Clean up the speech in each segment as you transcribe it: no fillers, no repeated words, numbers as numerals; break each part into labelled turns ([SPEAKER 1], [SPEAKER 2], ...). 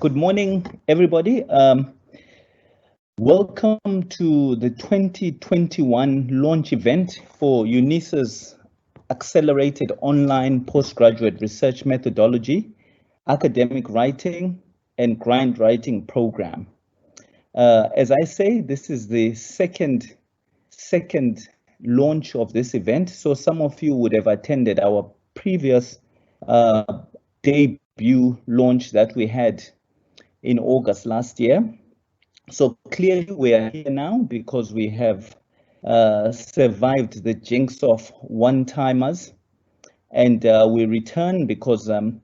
[SPEAKER 1] Good morning, everybody. Welcome to the 2021 launch event for Unisa's Accelerated Online Postgraduate Research Methodology, Academic Writing and Grant Writing Program. As I say, this is the second launch of this event. So some of you would have attended our previous debut launch that we had in August last year. So clearly we are here now because we have survived the jinx of one-timers, and we return because the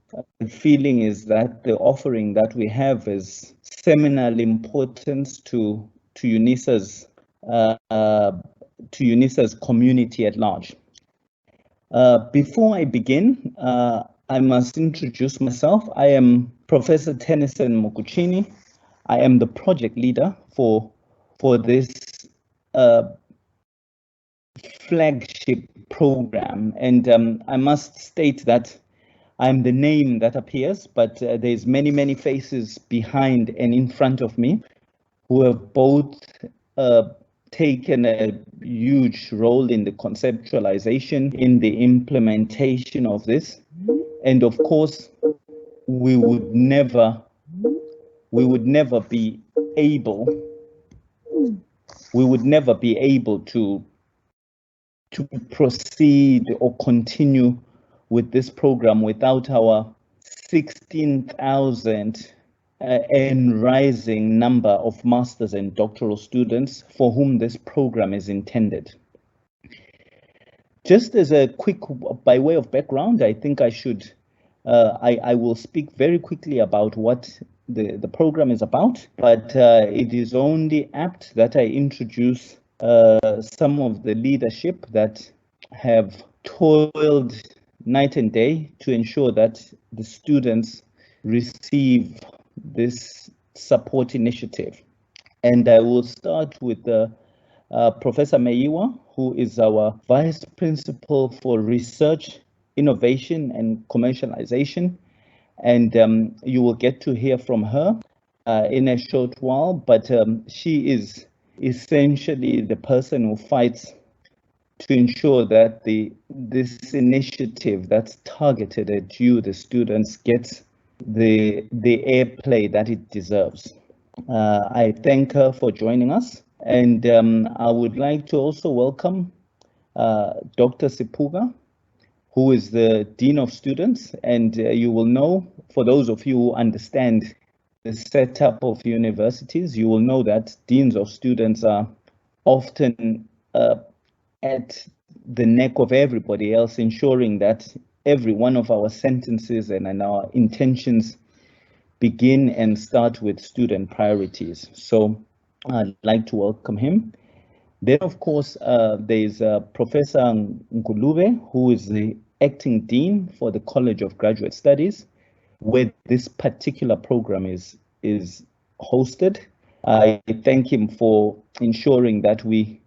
[SPEAKER 1] feeling is that the offering that we have is seminal importance to Unisa's community at large. Before I begin, I must introduce myself. I am Professor Tennyson Mokuchini. I am the project leader for this flagship program, and I must state that I'm the name that appears, but there's many faces behind and in front of me who have both taken a huge role in the conceptualization, in the implementation of this, and of course we would never be able to proceed or continue with this program without our 16,000 and rising number of masters and doctoral students for whom this program is intended. Just as a quick, by way of background, I think I should, I will speak very quickly about what the program is about, but it is only apt that I introduce some of the leadership that have toiled night and day to ensure that the students receive this support initiative. And I will start with Professor Meiwa, who is our Vice Principal for Research, Innovation and Commercialization. And you will get to hear from her in a short while, but she is essentially the person who fights to ensure that this initiative that's targeted at you, the students, gets the airplay that it deserves. I thank her for joining us, and I would like to also welcome Dr. Sipuga, who is the Dean of Students, and you will know, for those of you who understand the setup of universities, you will know that deans of students are often at the neck of everybody else, ensuring that every one of our sentences and our intentions begin and start with student priorities. So I'd like to welcome him. Then, of course, there's Professor Ngulube, who is the acting dean for the College of Graduate Studies, where this particular program is hosted. I thank him for ensuring that we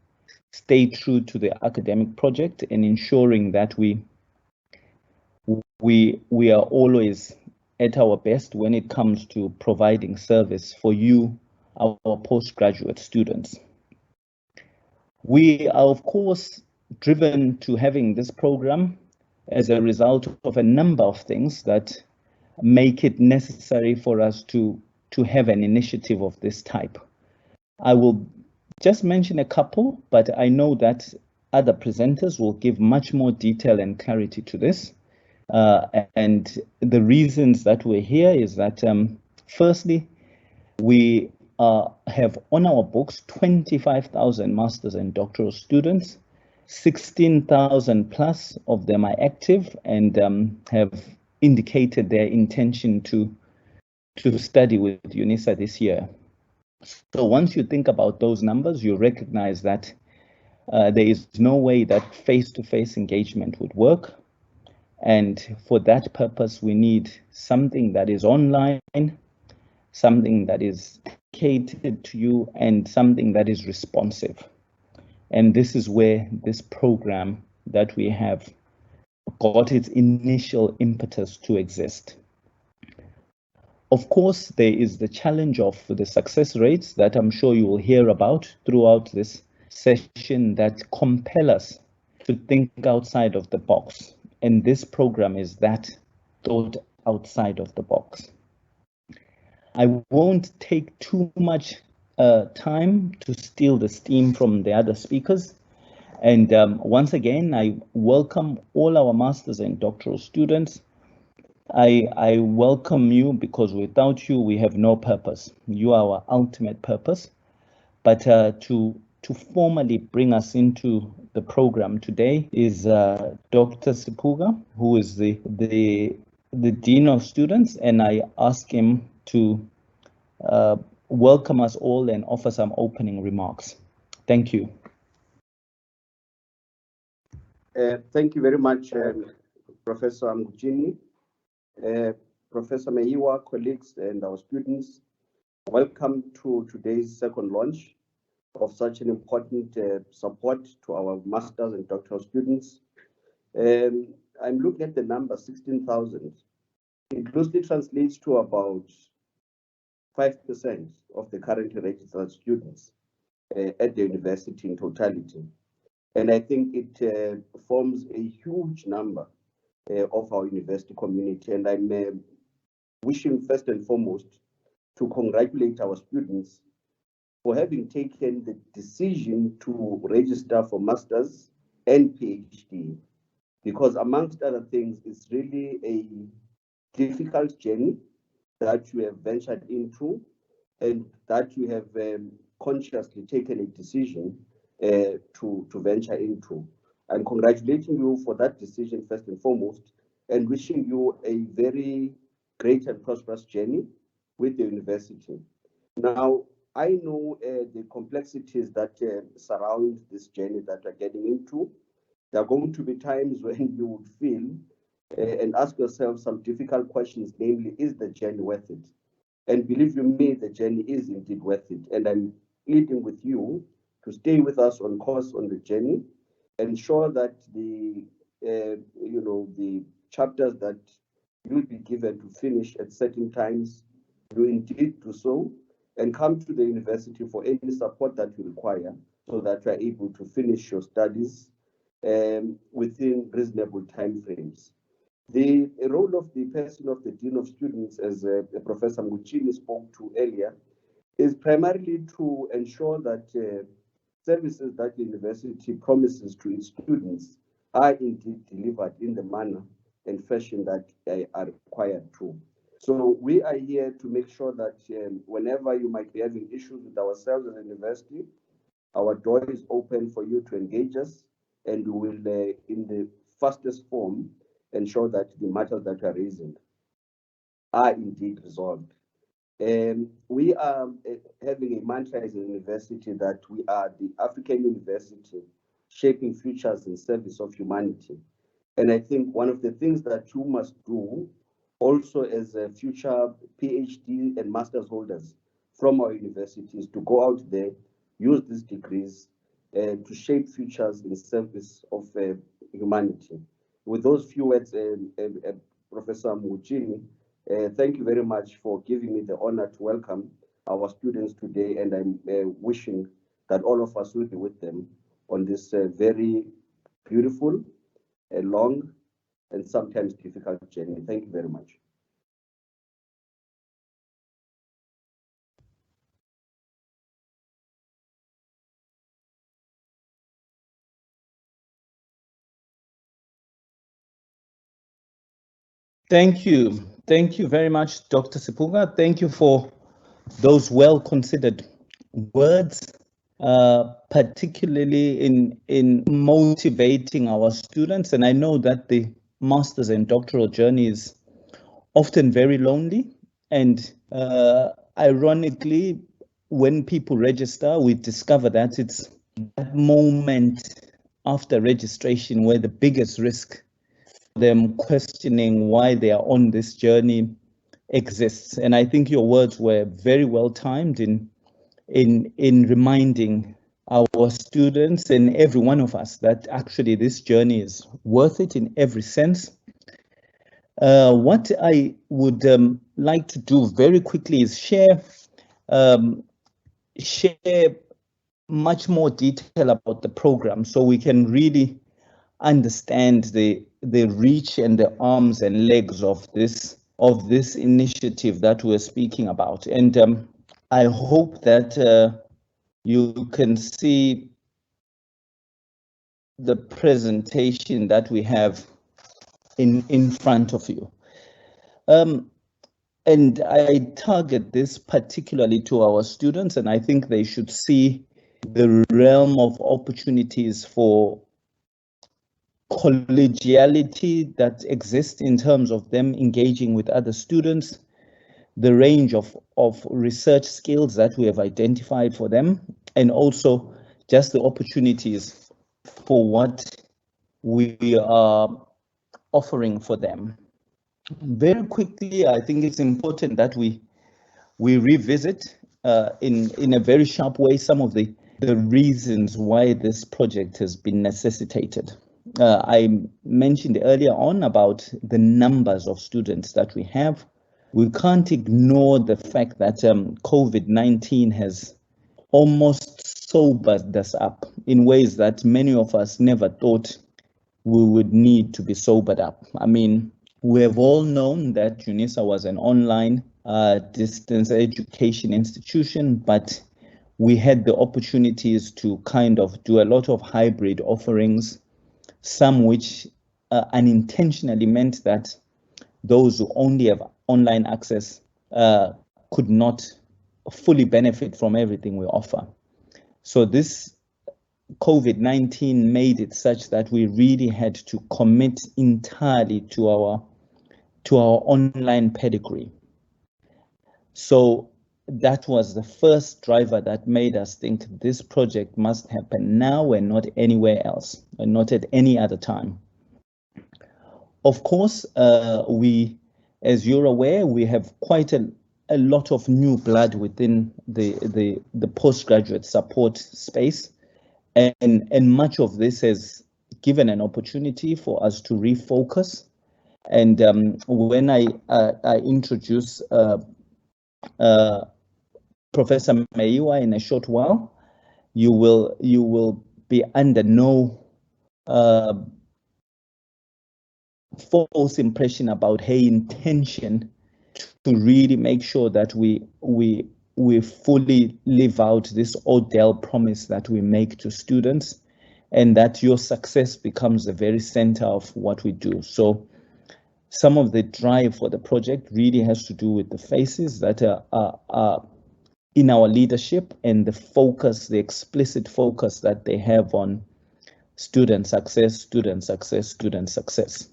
[SPEAKER 1] stay true to the academic project and ensuring that we are always at our best when it comes to providing service for you, our postgraduate students. We are, of course, driven to having this program as a result of a number of things that make it necessary for us to have an initiative of this type. I will just mention a couple, but I know that other presenters will give much more detail and clarity to this. And the reasons that we're here is that, firstly, we have on our books 25,000 masters and doctoral students. 16,000 plus of them are active and have indicated their intention to study with Unisa this year. So once you think about those numbers, you recognize that there is no way that face-to-face engagement would work. And for that purpose, we need something that is online, something that is catered to you, and something that is responsive. And this is where this program that we have got its initial impetus to exist. Of course, there is the challenge of the success rates that I'm sure you will hear about throughout this session that compel us to think outside of the box. And this program is that thought outside of the box. I won't take too much time to steal the steam from the other speakers. And once again, I welcome all our masters and doctoral students. I welcome you because without you, we have no purpose. You are our ultimate purpose. But to formally bring us into the program today is Dr. Sipuga, who is the Dean of Students, and I ask him to welcome us all and offer some opening remarks. Thank you.
[SPEAKER 2] Thank you very much, Professor Mgini, Professor Meiwa, colleagues, and our students. Welcome to today's second launch of such an important support to our masters and doctoral students. I'm looking at the number 16,000. It closely translates to about 5% of the currently registered students at the university in totality. And I think it forms a huge number of our university community. And I'm wishing first and foremost to congratulate our students for having taken the decision to register for masters and PhD, because amongst other things, it's really a difficult journey that you have ventured into and that you have consciously taken a decision to venture into. I'm congratulating you for that decision first and foremost, and wishing you a very great and prosperous journey with the university. Now, I know the complexities that surround this journey that we're getting into. There are going to be times when you would feel and ask yourself some difficult questions, namely, is the journey worth it? And believe you me, the journey is indeed worth it. And I'm pleading with you to stay with us on course on the journey, ensure that the the chapters that you'll be given to finish at certain times, you indeed do so, and come to the university for any support that you require so that you are able to finish your studies within reasonable timeframes. The role of the person of the Dean of Students, as Professor Mgini spoke to earlier, is primarily to ensure that services that the university promises to its students are indeed delivered in the manner and fashion that are required to. So we are here to make sure that whenever you might be having issues with ourselves as a university, our door is open for you to engage us, and we will, in the fastest form, ensure that the matters that are raising are indeed resolved. We are having a mantra as a university that we are the African university shaping futures in service of humanity. And I think one of the things that you must do also as a future PhD and master's holders from our universities to go out there, use these degrees to shape futures in service of humanity. With those few words, Professor Mgini, thank you very much for giving me the honor to welcome our students today, and I'm wishing that all of us will be with them on this very beautiful, long, and sometimes difficult journey. Thank you very much.
[SPEAKER 1] Thank you. Thank you very much, Dr. Sipuga. Thank you for those well-considered words, particularly in motivating our students. And I know that the master's and doctoral journey is often very lonely. And ironically, when people register, we discover that it's that moment after registration where the biggest risk them questioning why they are on this journey exists. And I think your words were very well timed in reminding our students and every one of us that actually this journey is worth it in every sense. What I would like to do very quickly is share much more detail about the program so we can really understand the reach and the arms and legs of this initiative that we're speaking about. And I hope that you can see the presentation that we have in front of you. And I target this particularly to our students, and I think they should see the realm of opportunities for collegiality that exists in terms of them engaging with other students, the range of research skills that we have identified for them, and also just the opportunities for what we are offering for them. Very quickly, I think it's important that we revisit in a very sharp way some of the reasons why this project has been necessitated. I mentioned earlier on about the numbers of students that we have. We can't ignore the fact that COVID-19 has almost sobered us up in ways that many of us never thought we would need to be sobered up. I mean, we have all known that Unisa was an online distance education institution, but we had the opportunities to kind of do a lot of hybrid offerings, some which unintentionally meant that those who only have online access could not fully benefit from everything we offer. So this COVID-19 made it such that we really had to commit entirely to our online pedigree. So that was the first driver that made us think this project must happen now and not anywhere else, and not at any other time. Of course, we, as you're aware, we have quite a lot of new blood within the postgraduate support space, and much of this has given an opportunity for us to refocus. And when I introduce Professor Meiwa in a short while, you will be under no false impression about her intention to really make sure that we fully live out this Odell promise that we make to students, and that your success becomes the very center of what we do. So some of the drive for the project really has to do with the faces that are in our leadership and the focus, the explicit focus that they have on student success, student success, student success.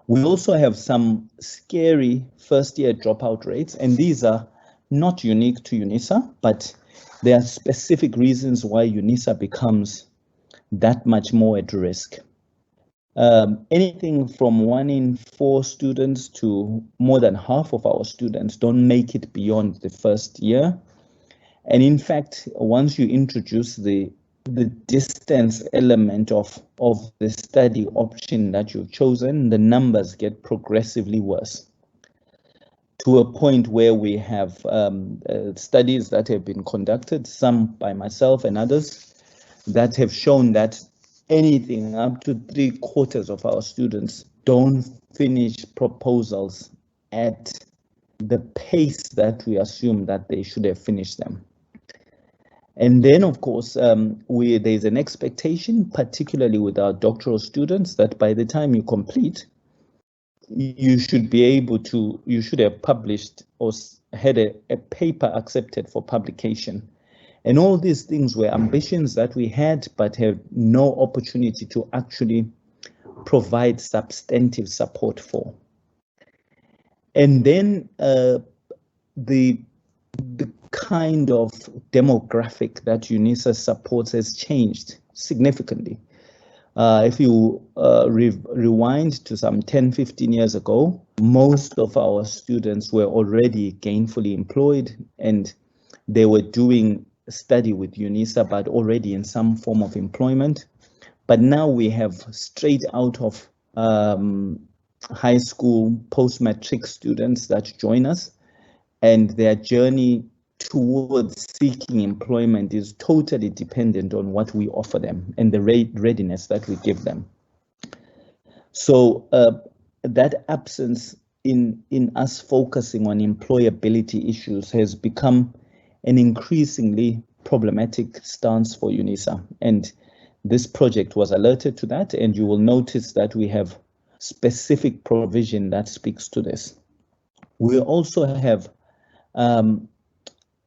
[SPEAKER 1] We also have some scary first-year dropout rates, and these are not unique to Unisa, but there are specific reasons why Unisa becomes that much more at risk. Anything from 1 in 4 students to more than half of our students don't make it beyond the first year. And in fact, once you introduce the distance element of the study option that you've chosen, the numbers get progressively worse, to a point where we have studies that have been conducted, some by myself and others, that have shown that anything up to 3/4 of our students don't finish proposals at the pace that we assume that they should have finished them. And then, of course, there's an expectation, particularly with our doctoral students, that by the time you complete, you should be able to, you should have published or had a paper accepted for publication. And all these things were ambitions that we had, but have no opportunity to actually provide substantive support for. And then the kind of demographic that Unisa supports has changed significantly. If you rewind to some 10, 15 years ago, most of our students were already gainfully employed and they were doing study with Unisa, but already in some form of employment. But now we have straight out of high school post-matric students that join us, and their journey towards seeking employment is totally dependent on what we offer them and the readiness that we give them. So that absence in us focusing on employability issues has become an increasingly problematic stance for Unisa. And this project was alerted to that, and you will notice that we have specific provision that speaks to this. We also have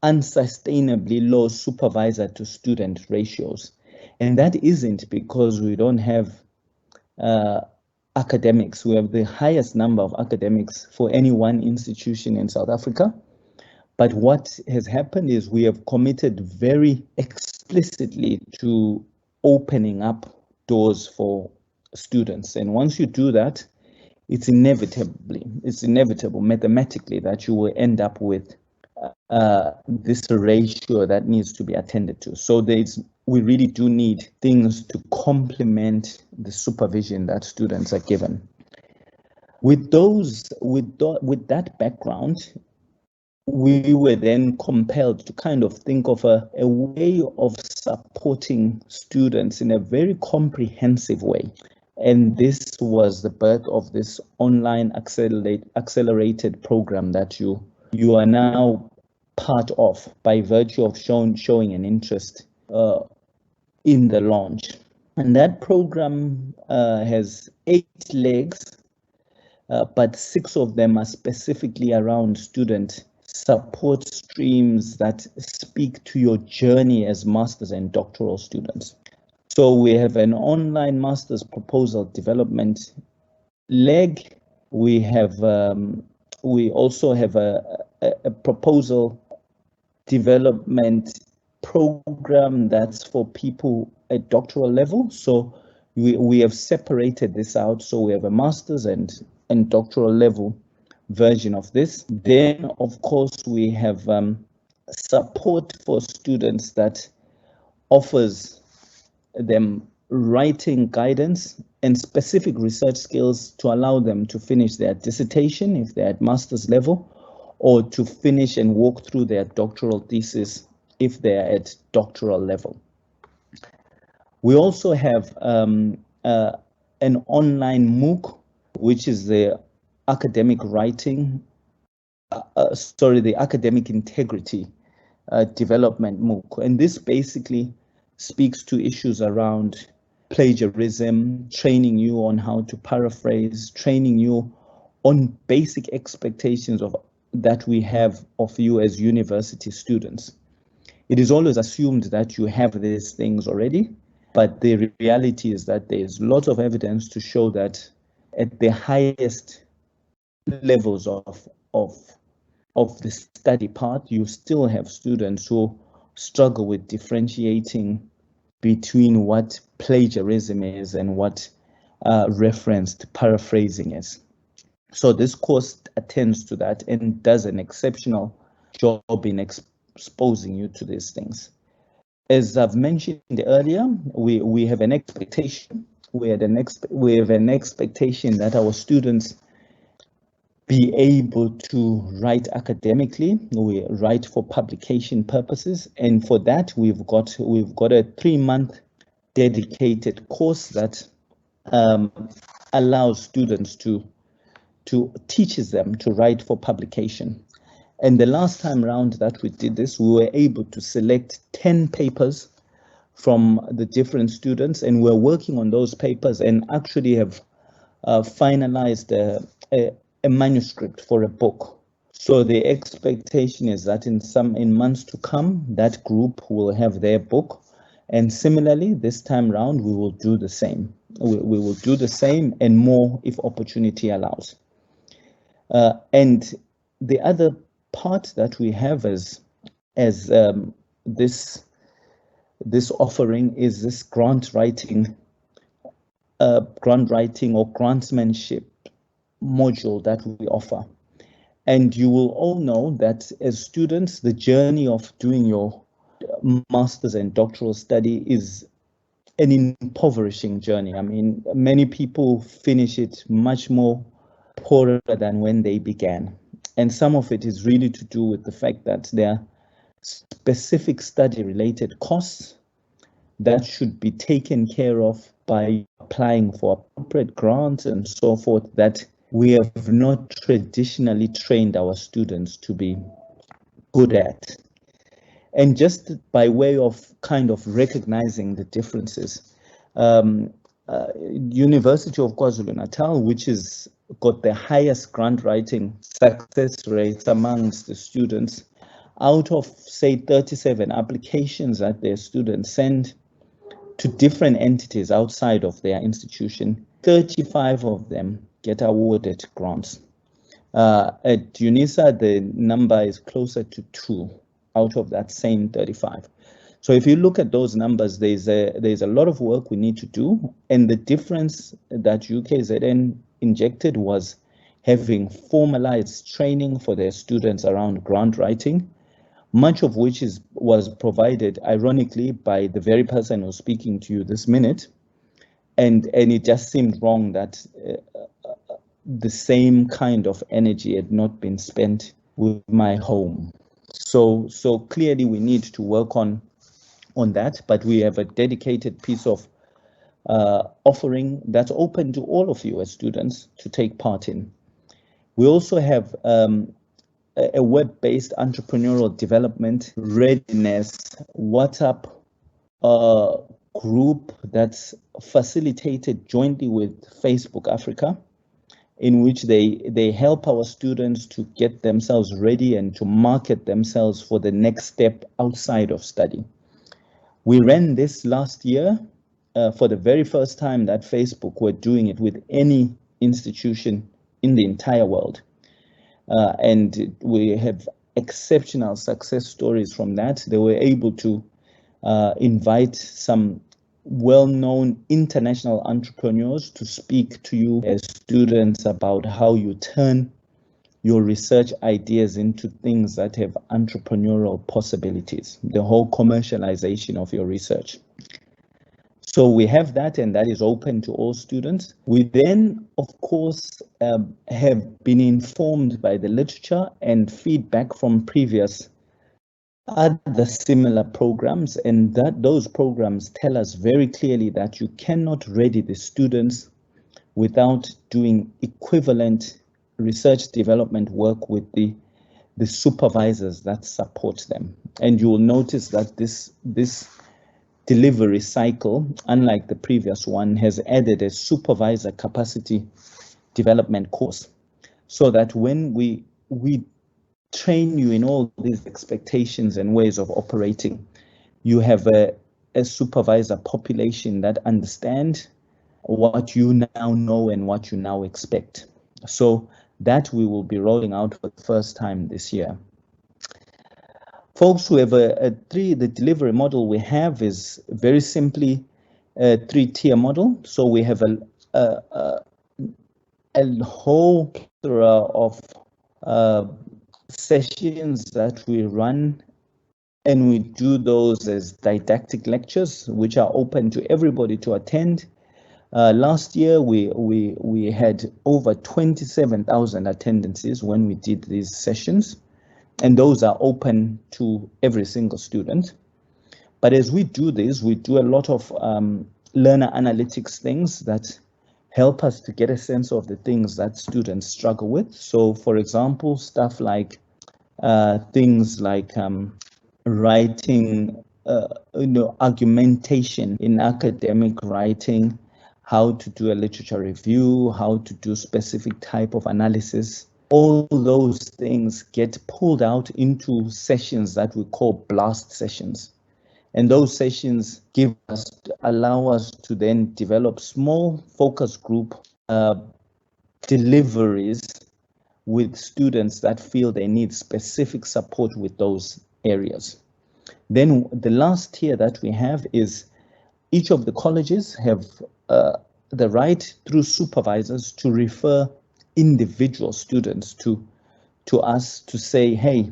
[SPEAKER 1] unsustainably low supervisor to student ratios. And that isn't because we don't have academics. We have the highest number of academics for any one institution in South Africa. But what has happened is we have committed very explicitly to opening up doors for students. And once you do that, it's inevitable mathematically that you will end up with this ratio that needs to be attended to. So we really do need things to complement the supervision that students are given. With that background, we were then compelled to kind of think of a way of supporting students in a very comprehensive way. And this was the birth of this online accelerated program that you are now part of by virtue of showing an interest in the launch. And that program has 8 legs, but 6 of them are specifically around student support streams that speak to your journey as master's and doctoral students. So we have an online master's proposal development leg. We also have a proposal development program that's for people at doctoral level. So we have separated this out. So we have a master's and doctoral level version of this. Then, of course, we have support for students that offers them writing guidance and specific research skills to allow them to finish their dissertation if they're at master's level, or to finish and walk through their doctoral thesis if they're at doctoral level. We also have an online MOOC, which is the academic writing, the academic integrity development MOOC. And this basically speaks to issues around plagiarism, training you on how to paraphrase, training you on basic expectations that we have of you as university students. It is always assumed that you have these things already, but the reality is that there's lots of evidence to show that at the highest levels of the study part, you still have students who struggle with differentiating between what plagiarism is and what referenced paraphrasing is. So this course attends to that and does an exceptional job in exposing you to these things. As I've mentioned earlier, we have an expectation. We have an expectation that our students be able to write academically. We write for publication purposes, and for that we've got a 3-month dedicated course that allows students to teaches them to write for publication. And the last time around that we did this, we were able to select 10 papers from the different students, and we're working on those papers and actually have finalized a manuscript for a book. So the expectation is that in months to come, that group will have their book. And similarly, this time around, we will do the same. We will do the same and more if opportunity allows. And the other part that we have as this offering is this grant writing or grantsmanship module that we offer. And you will all know that as students, the journey of doing your master's and doctoral study is an impoverishing journey. I mean, many people finish it much more poorer than when they began. And some of it is really to do with the fact that there are specific study-related costs that should be taken care of by applying for appropriate grants and so forth that we have not traditionally trained our students to be good at. And just by way of kind of recognizing the differences, University of KwaZulu-Natal, which has got the highest grant writing success rates amongst the students, out of say 37 applications that their students send to different entities outside of their institution, 35 of them get awarded grants. At Unisa, the number is closer to 2 out of that same 35. So if you look at those numbers, there's a lot of work we need to do, and the difference that UKZN injected was having formalized training for their students around grant writing, much of which was provided, ironically, by the very person who's speaking to you this minute, and it just seemed wrong that the same kind of energy had not been spent with my home. So clearly we need to work on that, but we have a dedicated piece of offering that's open to all of you as students to take part in. We also have a web-based entrepreneurial development readiness WhatsApp group that's facilitated jointly with Facebook Africa, in which they help our students to get themselves ready and to market themselves for the next step outside of study. We ran this last year for the very first time that Facebook were doing it with any institution in the entire world. And we have exceptional success stories from that. They were able to invite some well-known international entrepreneurs to speak to you as students about how you turn your research ideas into things that have entrepreneurial possibilities, the whole commercialization of your research. So we have that, and that is open to all students. We then, of course, have been informed by the literature and feedback from previous other similar programs, and that those programs tell us very clearly that you cannot ready the students without doing equivalent research development work with the supervisors that support them. And you will notice that this delivery cycle, unlike the previous one, has added a supervisor capacity development course, so that when we train you in all these expectations and ways of operating, you have a supervisor population that understand what you now know and what you now expect. So that we will be rolling out for the first time this year. Folks who have the delivery model we have is very simply a 3-tier model. So we have a whole plethora of sessions that we run, and we do those as didactic lectures, which are open to everybody to attend. Last year, we had over 27,000 attendances when we did these sessions, and those are open to every single student. But as we do this, we do a lot of learner analytics things that help us to get a sense of the things that students struggle with. So, for example, stuff like things like writing, argumentation in academic writing, how to do a literature review, how to do specific type of analysis. All those things get pulled out into sessions that we call blast sessions. And those sessions allow us to then develop small focus group deliveries with students that feel they need specific support with those areas. Then the last tier that we have is each of the colleges have the right through supervisors to refer individual students to us to say, hey,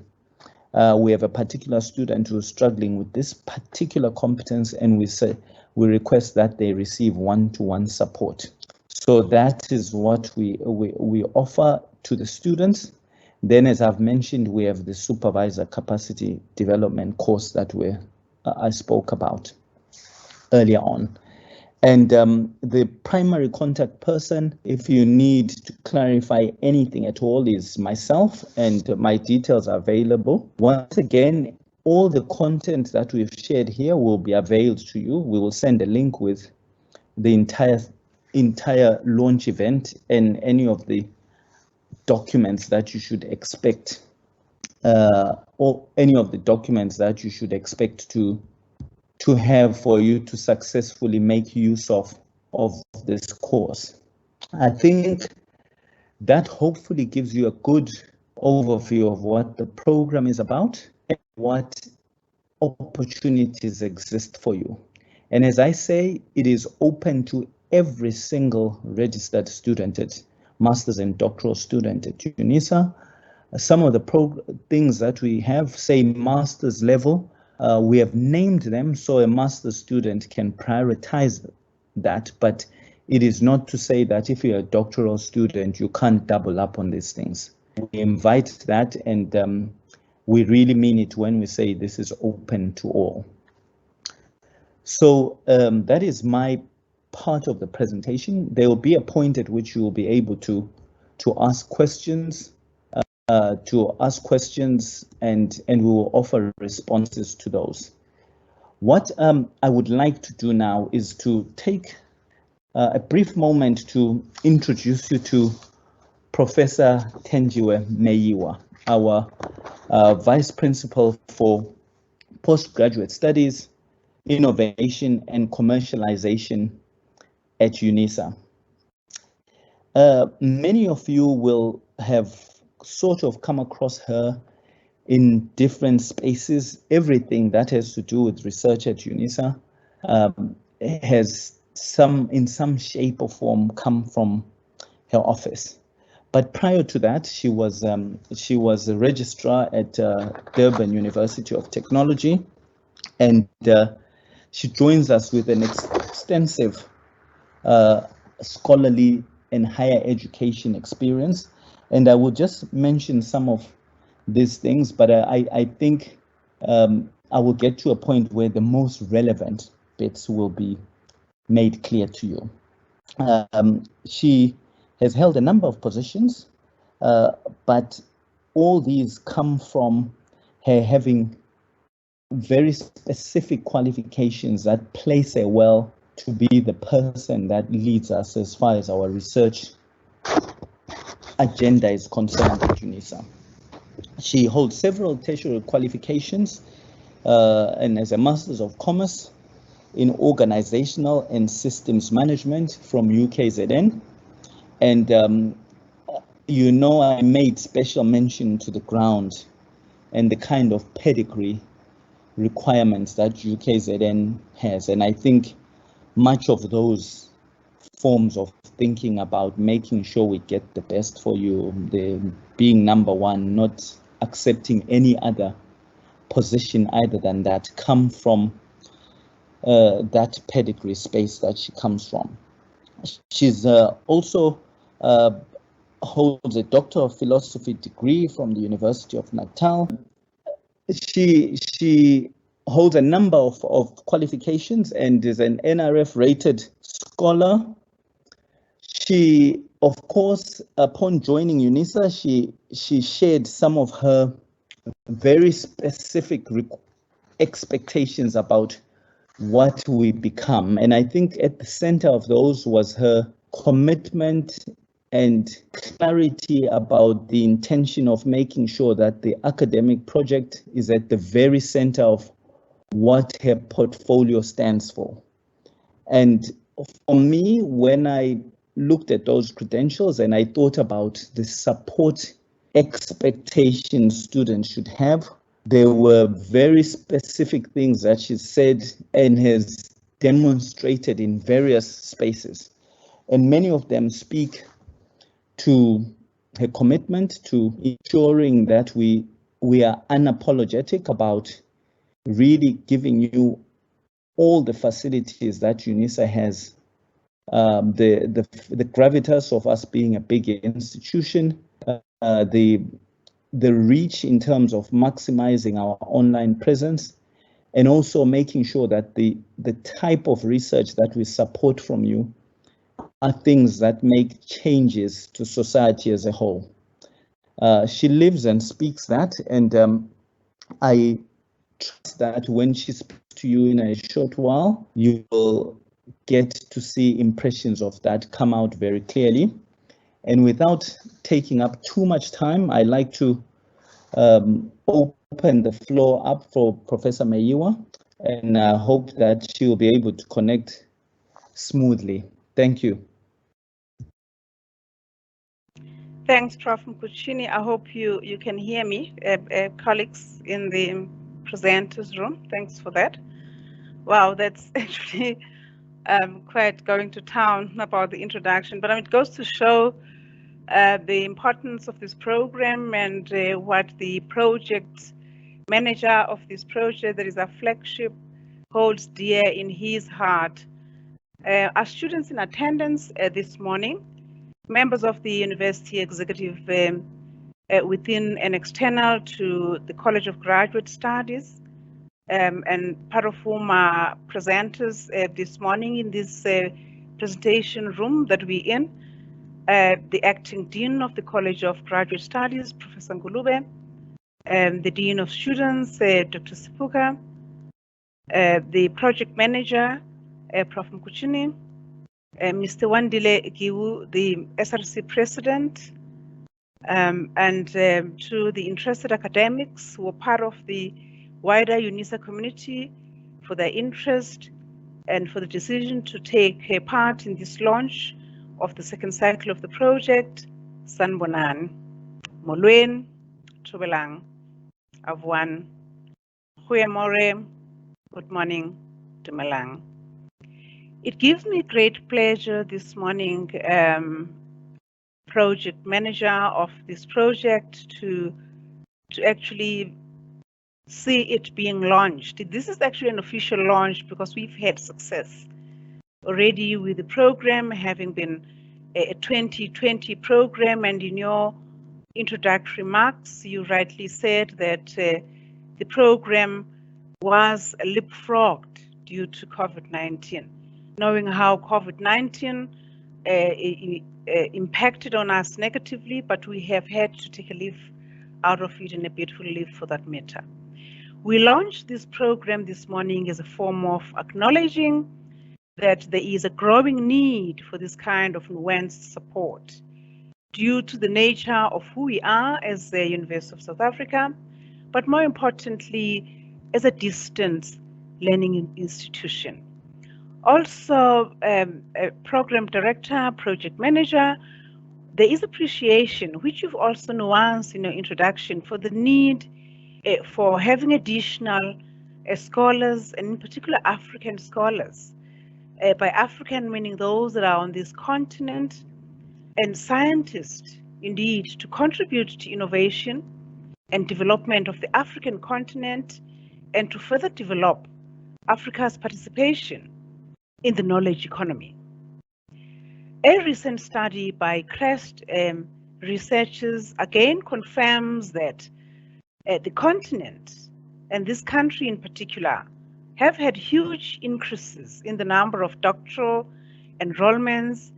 [SPEAKER 1] we have a particular student who is struggling with this particular competence, and we request that they receive one-to-one support. So that is what we offer to the students. Then, as I've mentioned, we have the supervisor capacity development course that I spoke about earlier on. And the primary contact person, if you need to clarify anything at all, is myself, and my details are available. Once again, all the content that we've shared here will be availed to you. We will send a link with the entire launch event and any of the documents that you should expect, or any of the documents that you should expect to have for you to successfully make use of this course. I think that hopefully gives you a good overview of what the program is about and what opportunities exist for you. And as I say, it is open to every single registered student at master's and doctoral student at Unisa. Some of the things that we have, say master's level, we have named them so a master's student can prioritize that, but it is not to say that if you're a doctoral student, you can't double up on these things. We invite that, and we really mean it when we say this is open to all. So that is my part of the presentation. There will be a point at which you will be able to ask questions. And we will offer responses to those. What I would like to do now is to take a brief moment to introduce you to Professor Tenjiwe Meyiwa, our Vice Principal for Postgraduate Studies, Innovation and Commercialization at Unisa. Many of you will have sort of come across her in different spaces. Everything that has to do with research at Unisa has in some shape or form come from her office. But prior to that, she was a registrar at Durban University of Technology, and she joins us with an extensive scholarly and higher education experience. And I will just mention some of these things, but I think I will get to a point where the most relevant bits will be made clear to you. She has held a number of positions, but all these come from her having very specific qualifications that place her well to be the person that leads us as far as our research agenda is concerned at Unisa. She holds several tertiary qualifications and has a Master's of Commerce in Organizational and Systems Management from UKZN. And I made special mention to the ground and the kind of pedigree requirements that UKZN has. And I think much of those forms of thinking about making sure we get the best for you, the being number one, not accepting any other position other than that, come from that pedigree space that she comes from. She's also holds a Doctor of Philosophy degree from the University of Natal. She holds a number of qualifications and is an NRF rated scholar. She, of course, upon joining Unisa, she shared some of her very specific expectations about what we become. And I think at the center of those was her commitment and clarity about the intention of making sure that the academic project is at the very center of what her portfolio stands for. And for me, when I looked at those credentials and I thought about the support expectations students should have, there were very specific things that she said and has demonstrated in various spaces. And many of them speak to her commitment to ensuring that we are unapologetic about really giving you all the facilities that Unisa has the gravitas of us being a big institution, the reach in terms of maximizing our online presence, and also making sure that the type of research that we support from you are things that make changes to society as a whole. She lives and speaks that, and I trust that when she speaks to you in a short while, you will get to see impressions of that come out very clearly. And without taking up too much time, I'd like to open the floor up for Professor Meyiwa, and I hope that she will be able to connect smoothly. Thank you.
[SPEAKER 3] Thanks, Prof. Mkuchini. I hope you can hear me, colleagues in the presenters room. Thanks for that. Wow, that's actually quite going to town about the introduction, but it goes to show the importance of this program and what the project manager of this project, that is a flagship, holds dear in his heart. Our students in attendance this morning, members of the university executive within and external to the College of Graduate Studies, and part of whom are presenters this morning in this presentation room that we're in, the acting dean of the College of Graduate Studies, Professor Ngulube, the dean of students, Dr. Sipuka, the project manager, Prof. Mkuchini, Mr. Wandile Giwu, the SRC president, and to the interested academics who are part of the wider Unisa community for their interest and for the decision to take part in this launch of the second cycle of the project. Sanbonan, Molweni, Tubelang, Avuan, Huyamore, good morning, Tumelang. It gives me great pleasure this morning, project manager of this project, to actually see it being launched. This is actually an official launch because we've had success already with the program having been a 2020 program, and in your introductory remarks, you rightly said that the program was leapfrogged due to COVID-19. Knowing how COVID-19 impacted on us negatively, but we have had to take a leaf out of it, and a beautiful leaf for that matter. We launched this program this morning as a form of acknowledging that there is a growing need for this kind of nuanced support due to the nature of who we are as the University of South Africa, but more importantly, as a distance learning institution. Also, a program director, project manager, there is appreciation, which you've also nuanced in your introduction, for the need for having additional scholars, and in particular African scholars. By African, meaning those that are on this continent, and scientists, indeed, to contribute to innovation and development of the African continent, and to further develop Africa's participation in the knowledge economy. A recent study by CREST researchers again confirms that the continent, and this country in particular, have had huge increases in the number of doctoral enrollments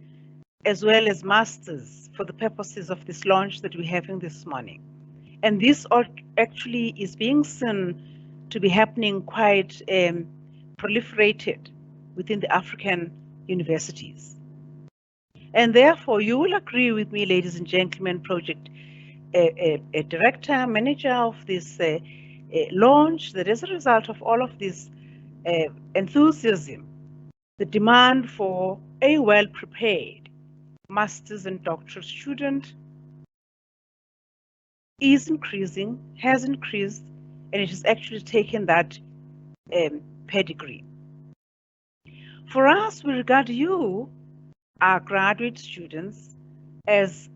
[SPEAKER 3] as well as masters for the purposes of this launch that we're having this morning. And this actually is being seen to be happening quite proliferated within the African universities. And therefore, you will agree with me, ladies and gentlemen, project director, manager of this launch, that as a result of all of this enthusiasm, the demand for a well-prepared master's and doctoral student is increasing, has increased, and it has actually taken that pedigree. For us, we regard you, our graduate students, as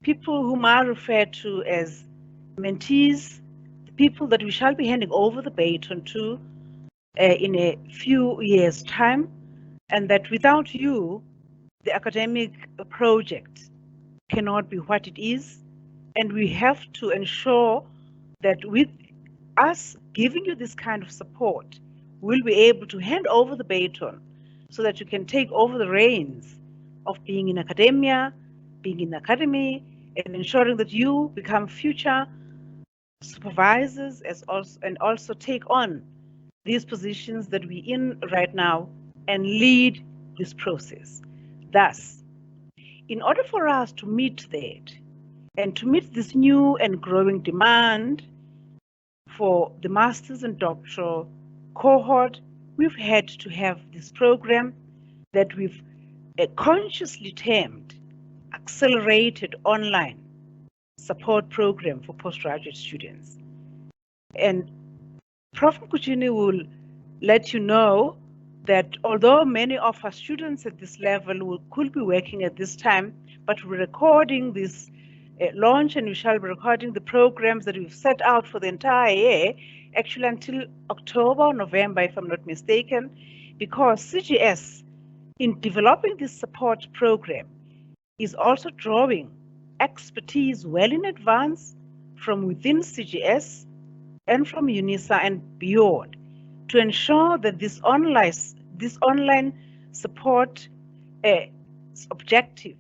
[SPEAKER 3] people whom are referred to as mentees, the people that we shall be handing over the baton to in a few years' time, and that without you, the academic project cannot be what it is. And we have to ensure that with us giving you this kind of support, we'll be able to hand over the baton so that you can take over the reins of being in academia, being in the academy, and ensuring that you become future supervisors and also take on these positions that we're in right now and lead this process. Thus, in order for us to meet that and to meet this new and growing demand for the master's and doctoral cohort, we've had to have this program that we've consciously termed Accelerated Online Support Program for Postgraduate Students. And Prof. Mkuchini will let you know that although many of our students at this level could be working at this time, but we're recording this launch, and we shall be recording the programs that we've set out for the entire year, actually until October or November, if I'm not mistaken, because CGS, in developing this support program, is also drawing expertise well in advance from within CGS and from Unisa and beyond to ensure that this online support objective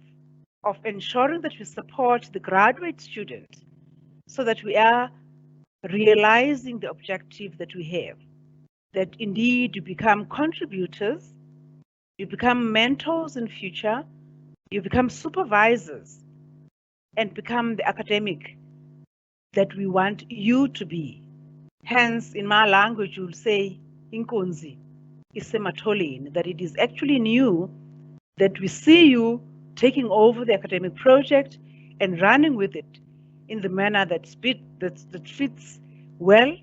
[SPEAKER 3] of ensuring that we support the graduate student so that we are realizing the objective that we have, that indeed you become contributors, you become mentors in future, you become supervisors, and become the academic that we want you to be. Hence, in my language, you'll say, Inkonzi, Isematolin, that it is actually new that we see you taking over the academic project and running with it in the manner that fits well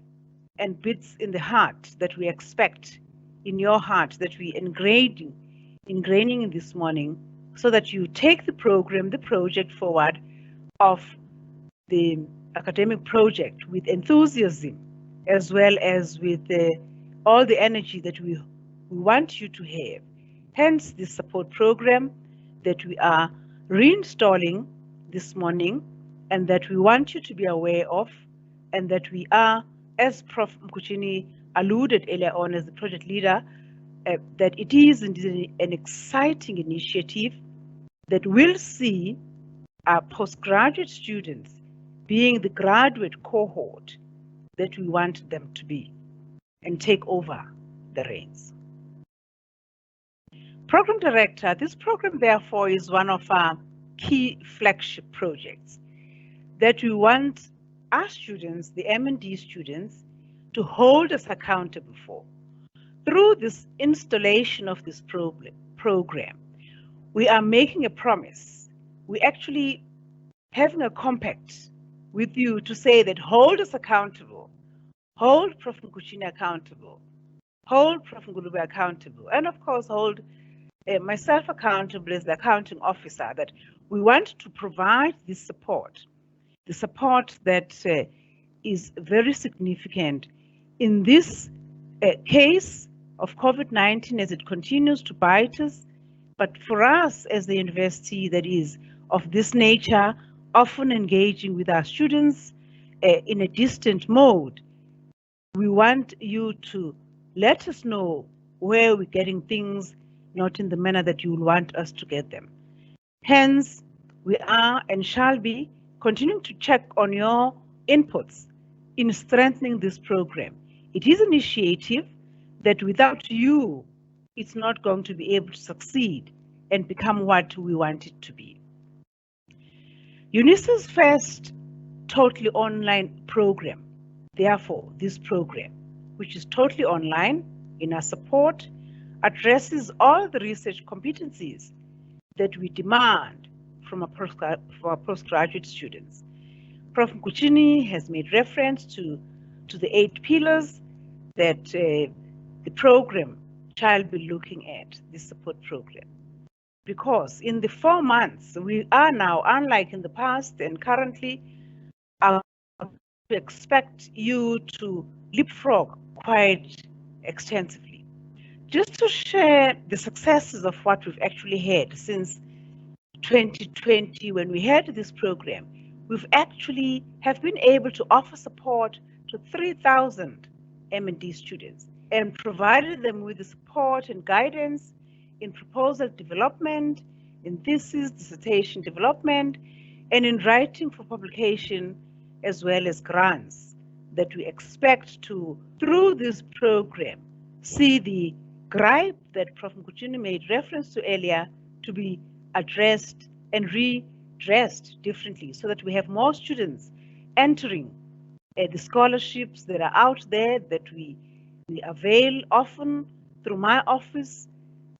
[SPEAKER 3] and beats in the heart that we expect in your heart, that we ingraining in this morning, so that you take the program, the project forward of the academic project with enthusiasm, as well as with all the energy that we want you to have. Hence, this support program that we are reinstalling this morning and that we want you to be aware of, and that we are, as Prof. Mkuchini alluded earlier on as the project leader, that it is indeed an exciting initiative that will see our postgraduate students being the graduate cohort that we want them to be and take over the reins. Program Director, this program therefore is one of our key flagship projects that we want our students, the M&D students, to hold us accountable for. Through this installation of this program, we are making a promise. We're actually having a compact with you to say that hold us accountable, hold Prof. Mkuchini accountable, hold Prof. Ngulube accountable, and of course hold myself accountable as the accounting officer, that we want to provide this support, the support that is very significant in this case of COVID-19 as it continues to bite us. But for us as the university that is of this nature, often engaging with our students in a distant mode, we want you to let us know where we're getting things not in the manner that you want us to get them. Hence, we are and shall be continuing to check on your inputs in strengthening this program. It is an initiative that without you, it's not going to be able to succeed and become what we want it to be. Unisa's first totally online program, therefore, this program, which is totally online in our support, addresses all the research competencies that we demand from our postgraduate students. Prof. Mkuchini has made reference to the 8 pillars that the program shall be looking at, this support program. Because in the 4 months, we are now, unlike in the past and currently, we expect you to leapfrog quite extensively. Just to share the successes of what we've actually had since 2020, when we had this program, we've actually have been able to offer support to 3,000 M&D students and provided them with the support and guidance in proposal development, in thesis, dissertation development, and in writing for publication, as well as grants that we expect to, through this program, see the gripe that Prof. Mkuchini made reference to earlier to be addressed and redressed differently, so that we have more students entering the scholarships that are out there that we avail often through my office.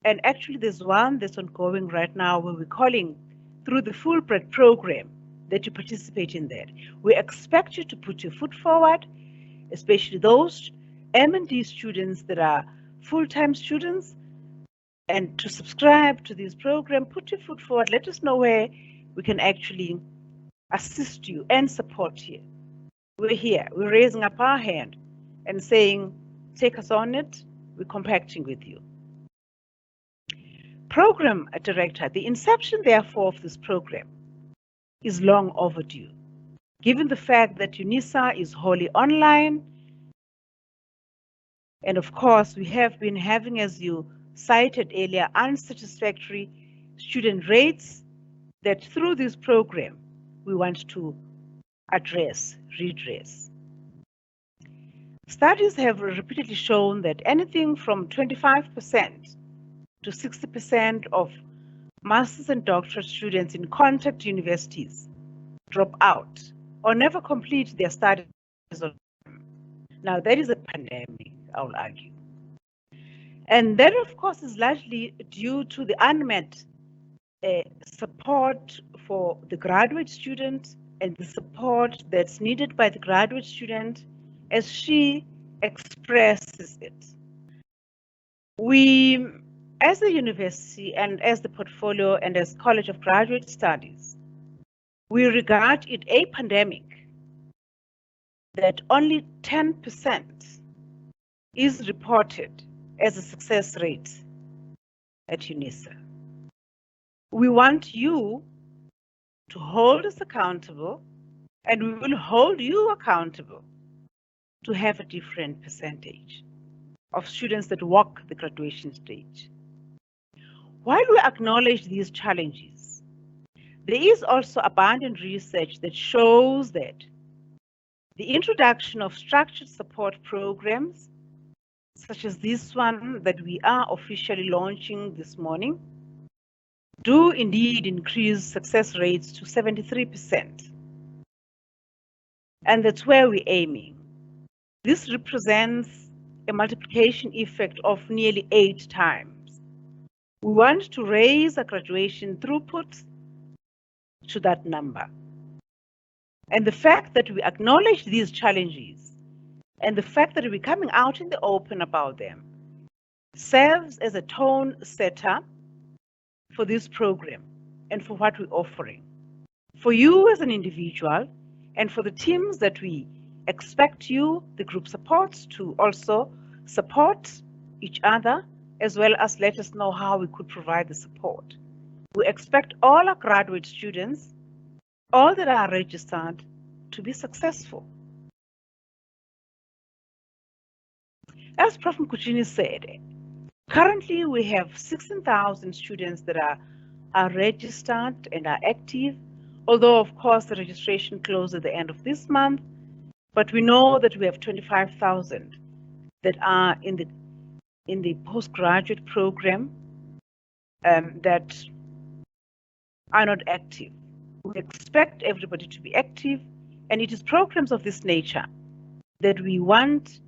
[SPEAKER 3] And actually there's one that's ongoing right now where we're calling through the Fulbright program that you participate in that. We expect you to put your foot forward, especially those M&D students that are full-time students, and to subscribe to this program. Put your foot forward. Let us know where we can actually assist you and support you. We're here. We're raising up our hand and saying, take us on it. We're compacting with you. Program Director, the inception, therefore, of this program is long overdue, given the fact that Unisa is wholly online. And of course, we have been having, as you cited earlier, unsatisfactory student rates that through this program we want to address, redress. Studies have repeatedly shown that anything from 25% to 60% of master's and doctorate students in contact universities drop out or never complete their studies. Now, that is a pandemic, I'll argue. And that, of course, is largely due to the unmet support for the graduate student and the support that's needed by the graduate student as she expresses it. We, as a university and as the portfolio and as College of Graduate Studies, we regard it a pandemic that only 10% is reported as a success rate at Unisa. We want you to hold us accountable, and we will hold you accountable to have a different percentage of students that walk the graduation stage. While we acknowledge these challenges, there is also abundant research that shows that the introduction of structured support programs, such as this one that we are officially launching this morning, do indeed increase success rates to 73%. And that's where we're aiming. This represents a multiplication effect of nearly 8 times. We want to raise our graduation throughput to that number. And the fact that we acknowledge these challenges and the fact that we're coming out in the open about them serves as a tone setter for this program and for what we're offering. For you as an individual and for the teams that we expect you, the group supports, to also support each other, as well as let us know how we could provide the support. We expect all our graduate students, all that are registered, to be successful. As Prof. Mkuchini said, currently we have 16,000 students that are registered and are active, although of course the registration closed at the end of this month, but we know that we have 25,000 that are in the postgraduate program that are not active. We expect everybody to be active, and it is programs of this nature that we want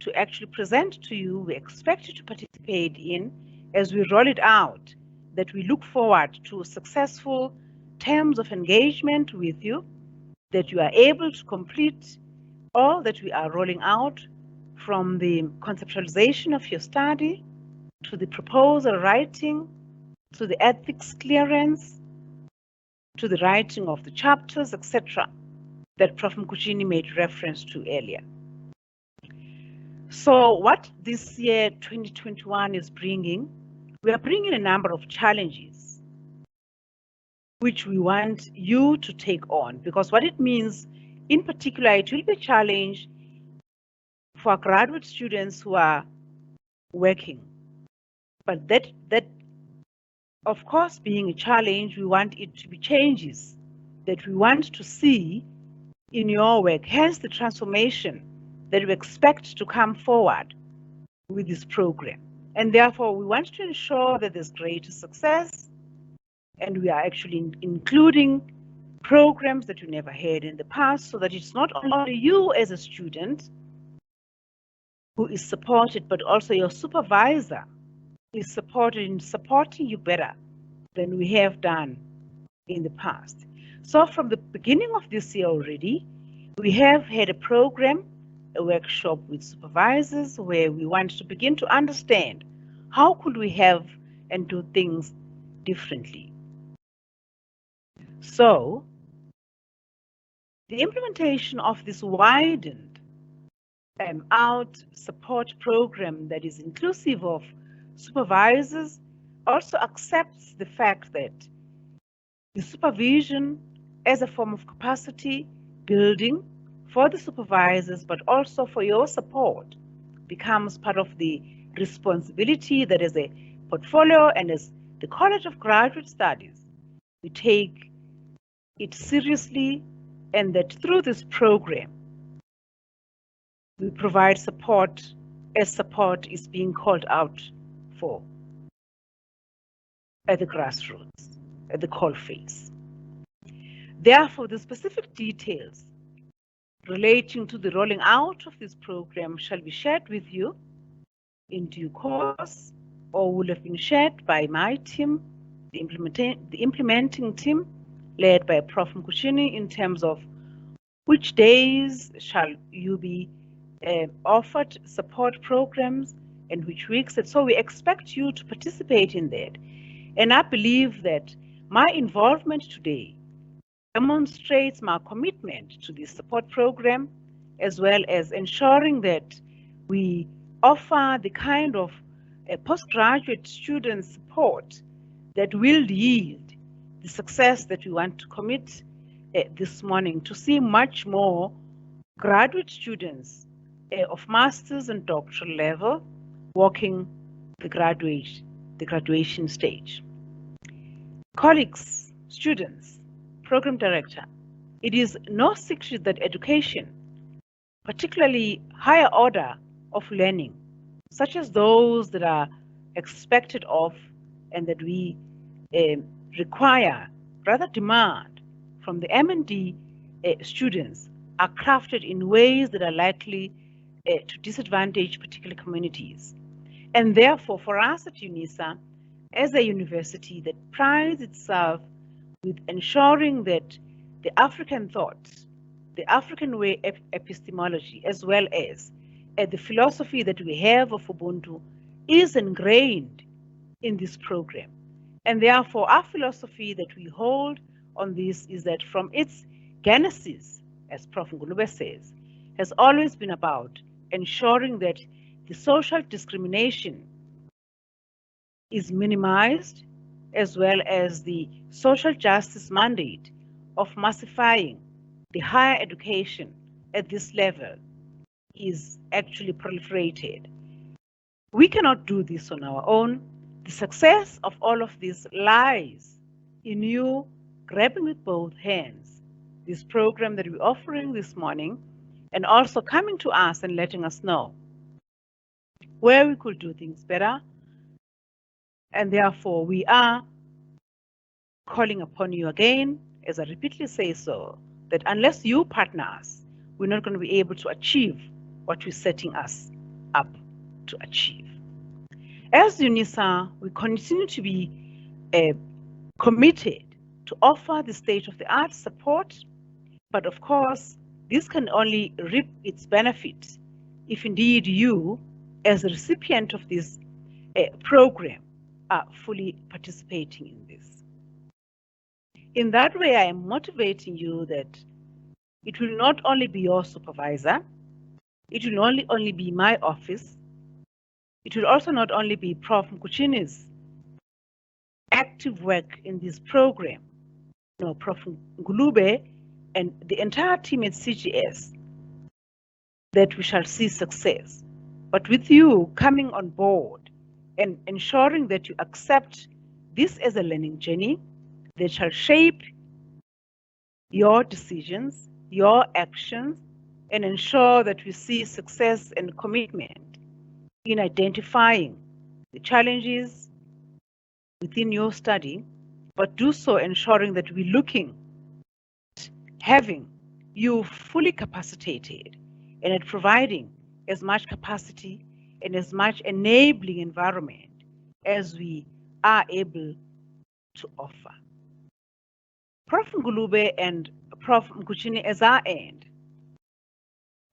[SPEAKER 3] to actually present to you, we expect you to participate in as we roll it out, that we look forward to successful terms of engagement with you, that you are able to complete all that we are rolling out, from the conceptualization of your study, to the proposal writing, to the ethics clearance, to the writing of the chapters, etc., that Prof. Mkuchini made reference to earlier. So what this year, 2021, is bringing, we are bringing a number of challenges which we want you to take on, because what it means, in particular, it will be a challenge for graduate students who are working. But that of course, being a challenge, we want it to be changes that we want to see in your work, hence the transformation that we expect to come forward with this program. And therefore, we want to ensure that there's greater success, and we are actually including programs that you never had in the past, so that it's not only you as a student who is supported, but also your supervisor is supported in supporting you better than we have done in the past. So from the beginning of this year already, we have had a program, a workshop with supervisors, where we want to begin to understand how could we have and do things differently. So the implementation of this widened out support program that is inclusive of supervisors also accepts the fact that the supervision as a form of capacity building for the supervisors, but also for your support, becomes part of the responsibility that as a portfolio and as the College of Graduate Studies, we take it seriously, and that through this program, we provide support as support is being called out for at the grassroots, at the coalface. Therefore, the specific details relating to the rolling out of this program shall be shared with you in due course, or will have been shared by my team, the implementing team, led by Prof. Mkuchini, in terms of which days shall you be offered support programs and which weeks. And so we expect you to participate in that. And I believe that my involvement today demonstrates my commitment to this support program, as well as ensuring that we offer the kind of postgraduate student support that will yield the success that we want to commit this morning, to see much more graduate students of master's and doctoral level walking the graduation stage. Colleagues, students, program director, it is no secret that education, particularly higher order of learning, such as those that are expected of and that we require, rather demand from the M&D students, are crafted in ways that are likely to disadvantage particular communities. And therefore, for us at Unisa, as a university that prides itself with ensuring that the African thought, the African way of epistemology, as well as the philosophy that we have of Ubuntu, is ingrained in this program. And therefore, our philosophy that we hold on this is that from its genesis, as Prof. Ngulube says, has always been about ensuring that the social discrimination is minimized, as well as the social justice mandate of massifying the higher education at this level is actually proliferated. We cannot do this on our own. The success of all of this lies in you grabbing with both hands this program that we're offering this morning, and also coming to us and letting us know where we could do things better. And therefore, we are calling upon you again, as I repeatedly say so, that unless you partner us, we're not going to be able to achieve what we're setting us up to achieve. As Unisa, we continue to be committed to offer the state-of-the-art support, but of course, this can only reap its benefits if indeed you, as a recipient of this program, are fully participating in this. In that way, I am motivating you that it will not only be your supervisor, it will not only be my office, it will also not only be Prof. Mkuchini's active work in this program, Prof. Ngulube and the entire team at CGS, that we shall see success. But with you coming on board and ensuring that you accept this as a learning journey that shall shape your decisions, your actions, and ensure that we see success and commitment in identifying the challenges within your study, but do so ensuring that we're looking at having you fully capacitated and at providing as much capacity and as much enabling environment as we are able to offer. Prof. Ngulube and Prof. Mkuchini, as our end,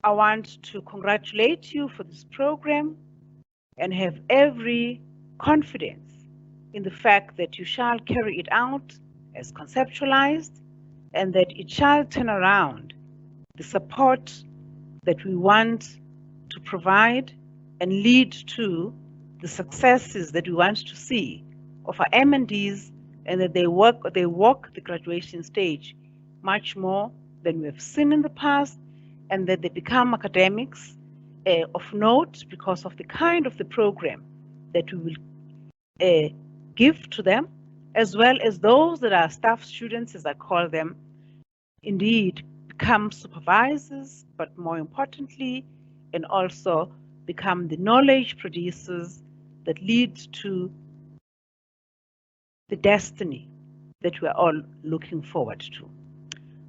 [SPEAKER 3] I want to congratulate you for this program and have every confidence in the fact that you shall carry it out as conceptualized and that it shall turn around the support that we want to provide and lead to the successes that we want to see of our M&Ds, and that they walk the graduation stage much more than we have seen in the past, and that they become academics of note because of the kind of the program that we will give to them, as well as those that are staff students, as I call them, indeed become supervisors, but more importantly, and also become the knowledge producers that lead to the destiny that we are all looking forward to.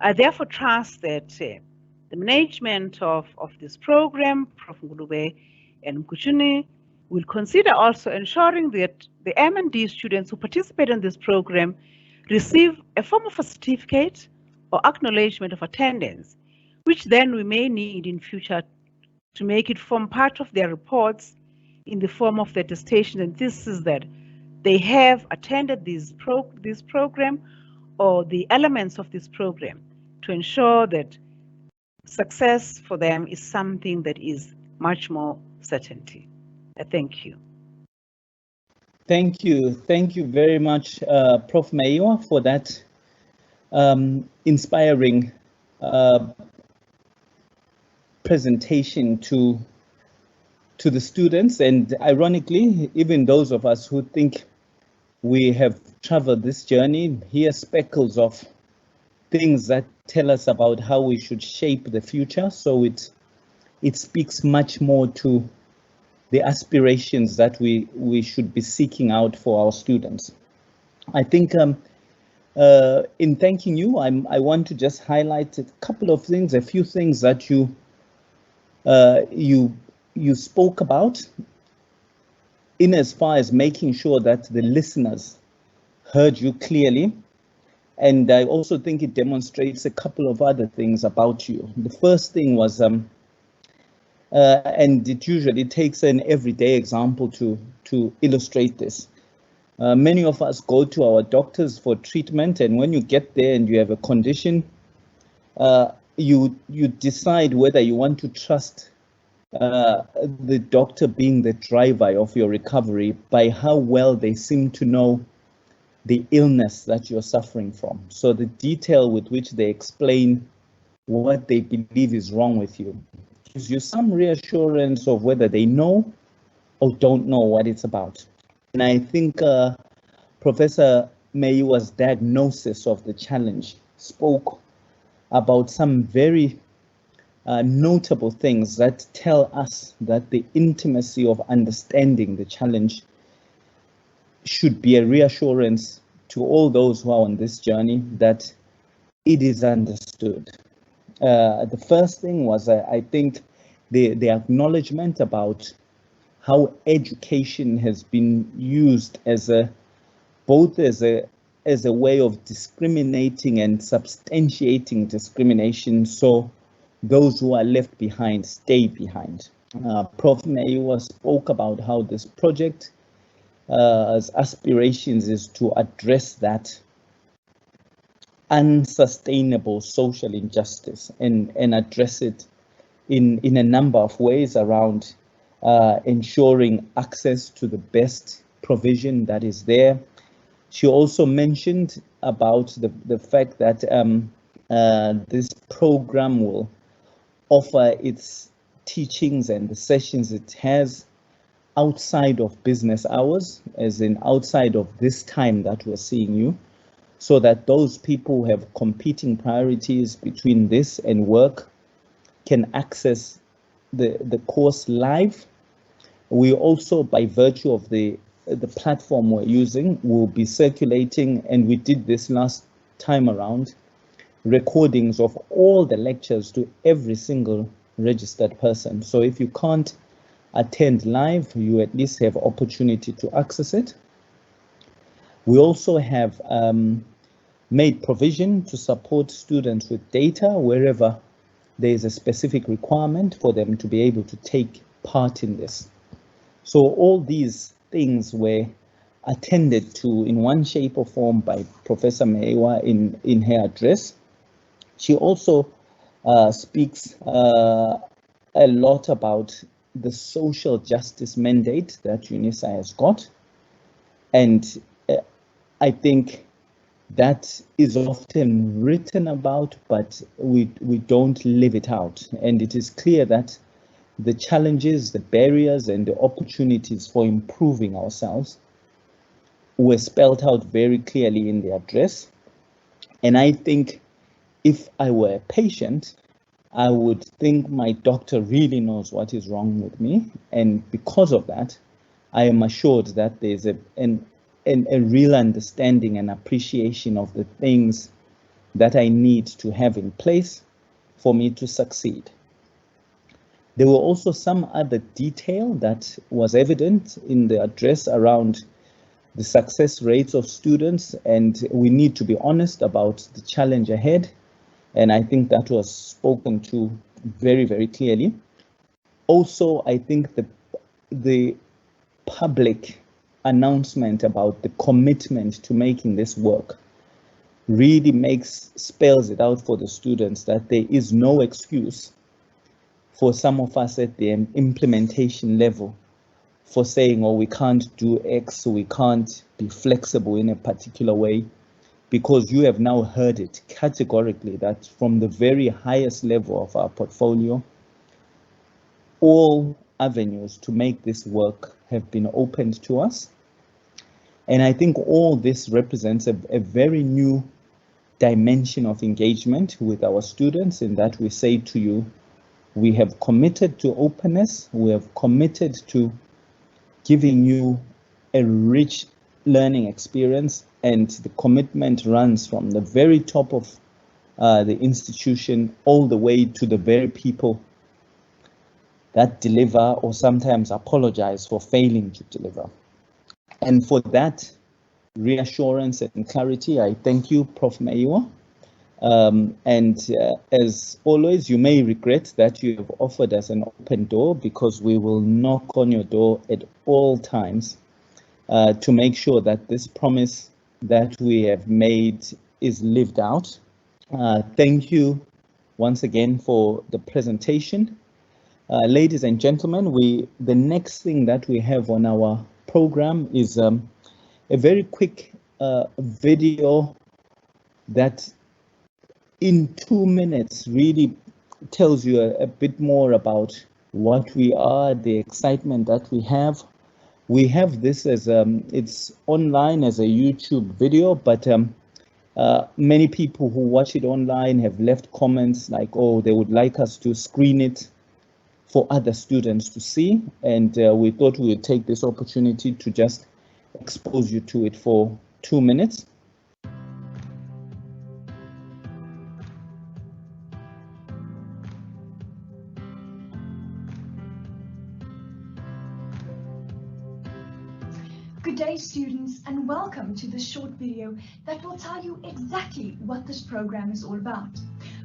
[SPEAKER 3] I therefore trust that the management of this program, Prof. Ngulube and Mkuchini, will consider also ensuring that the M&D students who participate in this program receive a form of a certificate or acknowledgement of attendance, which then we may need in future to make it form part of their reports in the form of the attestation and thesis that they have attended this program or the elements of this program, to ensure that success for them is something that is much more certainty. Thank you.
[SPEAKER 1] Thank you. Thank you very much, Prof. Maiwa, for that inspiring presentation to the students. And ironically, even those of us who think we have traveled this journey hear speckles of things that tell us about how we should shape the future. So it speaks much more to the aspirations that we should be seeking out for our students. I think in thanking you, I want to just highlight a couple of things, a few things that you spoke about, in as far as making sure that the listeners heard you clearly. And I also think it demonstrates a couple of other things about you. The first thing was, and it usually takes an everyday example to illustrate this. Many of us go to our doctors for treatment, and when you get there and you have a condition, you decide whether you want to trust the doctor being the driver of your recovery by how well they seem to know the illness that you're suffering from. So the detail with which they explain what they believe is wrong with you gives you some reassurance of whether they know or don't know what it's about. And I think Professor Maiwa's diagnosis of the challenge spoke about some very notable things that tell us that the intimacy of understanding the challenge should be a reassurance to all those who are on this journey that it is understood. The first thing was, I think, the acknowledgement about how education has been used as both as a way of discriminating and substantiating discrimination, so those who are left behind stay behind. Prof. Maiwa spoke about how this project as aspirations is to address that unsustainable social injustice and address it in a number of ways around ensuring access to the best provision that is there. She also mentioned about the fact that this program will offer its teachings and the sessions it has outside of business hours, as in outside of this time that we're seeing you, so that those people who have competing priorities between this and work can access the course live. We also, by virtue of the platform we're using, will be circulating, and we did this last time around, recordings of all the lectures to every single registered person. So if you can't attend live, you at least have opportunity to access it. We also have made provision to support students with data wherever there is a specific requirement for them to be able to take part in this. So all these things were attended to in one shape or form by Professor Meyiwa in her address. She also speaks a lot about the social justice mandate that Unisa has got. And I think that is often written about, but we don't live it out. And it is clear that the challenges, the barriers, and the opportunities for improving ourselves were spelled out very clearly in the address. And I think if I were a patient, I would think my doctor really knows what is wrong with me. And because of that, I am assured that there's a real understanding and appreciation of the things that I need to have in place for me to succeed. There were also some other detail that was evident in the address around the success rates of students, and we need to be honest about the challenge ahead. And I think that was spoken to very, very clearly. Also, I think the public announcement about the commitment to making this work really spells it out for the students that there is no excuse for some of us at the implementation level for saying, oh, we can't do X, so we can't be flexible in a particular way, because you have now heard it categorically that from the very highest level of our portfolio, all avenues to make this work have been opened to us. And I think all this represents a very new dimension of engagement with our students, in that we say to you, we have committed to openness, we have committed to giving you a rich learning experience, and the commitment runs from the very top of the institution all the way to the very people that deliver or sometimes apologize for failing to deliver. And for that reassurance and clarity, I thank you, Prof. Meyiwa. As always, you may regret that you have offered us an open door, because we will knock on your door at all times to make sure that this promise that we have made is lived out. Thank you once again for the presentation. Ladies and gentlemen, the next thing that we have on our program is a very quick video that in 2 minutes really tells you a bit more about what we are, the excitement that we have. We have this as it's online as a YouTube video, but many people who watch it online have left comments like, oh, they would like us to screen it for other students to see, and we thought we would take this opportunity to just expose you to it for 2 minutes.
[SPEAKER 4] Good day, students, and welcome to this short video that will tell you exactly what this program is all about.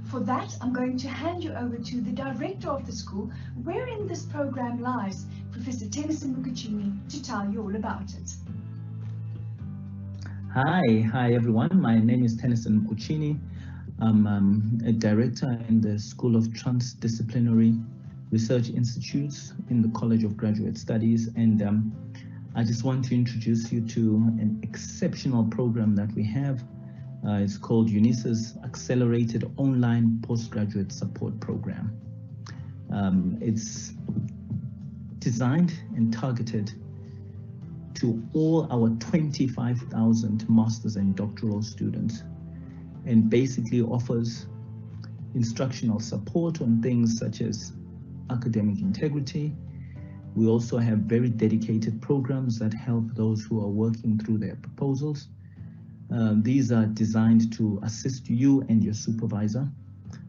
[SPEAKER 4] For that, I'm going to hand you over to the director of the school, wherein this program lies, Professor Tennyson Mukuchini, to tell you all about it.
[SPEAKER 1] Hi everyone. My name is Tennyson Mukuchini. I'm a director in the School of Transdisciplinary research institutes in the College of Graduate Studies. And I just want to introduce you to an exceptional program that we have. It's called Unisa's Accelerated Online Postgraduate Support Program. It's designed and targeted to all our 25,000 master's and doctoral students, and basically offers instructional support on things such as academic integrity. We also have very dedicated programs that help those who are working through their proposals. These are designed to assist you and your supervisor,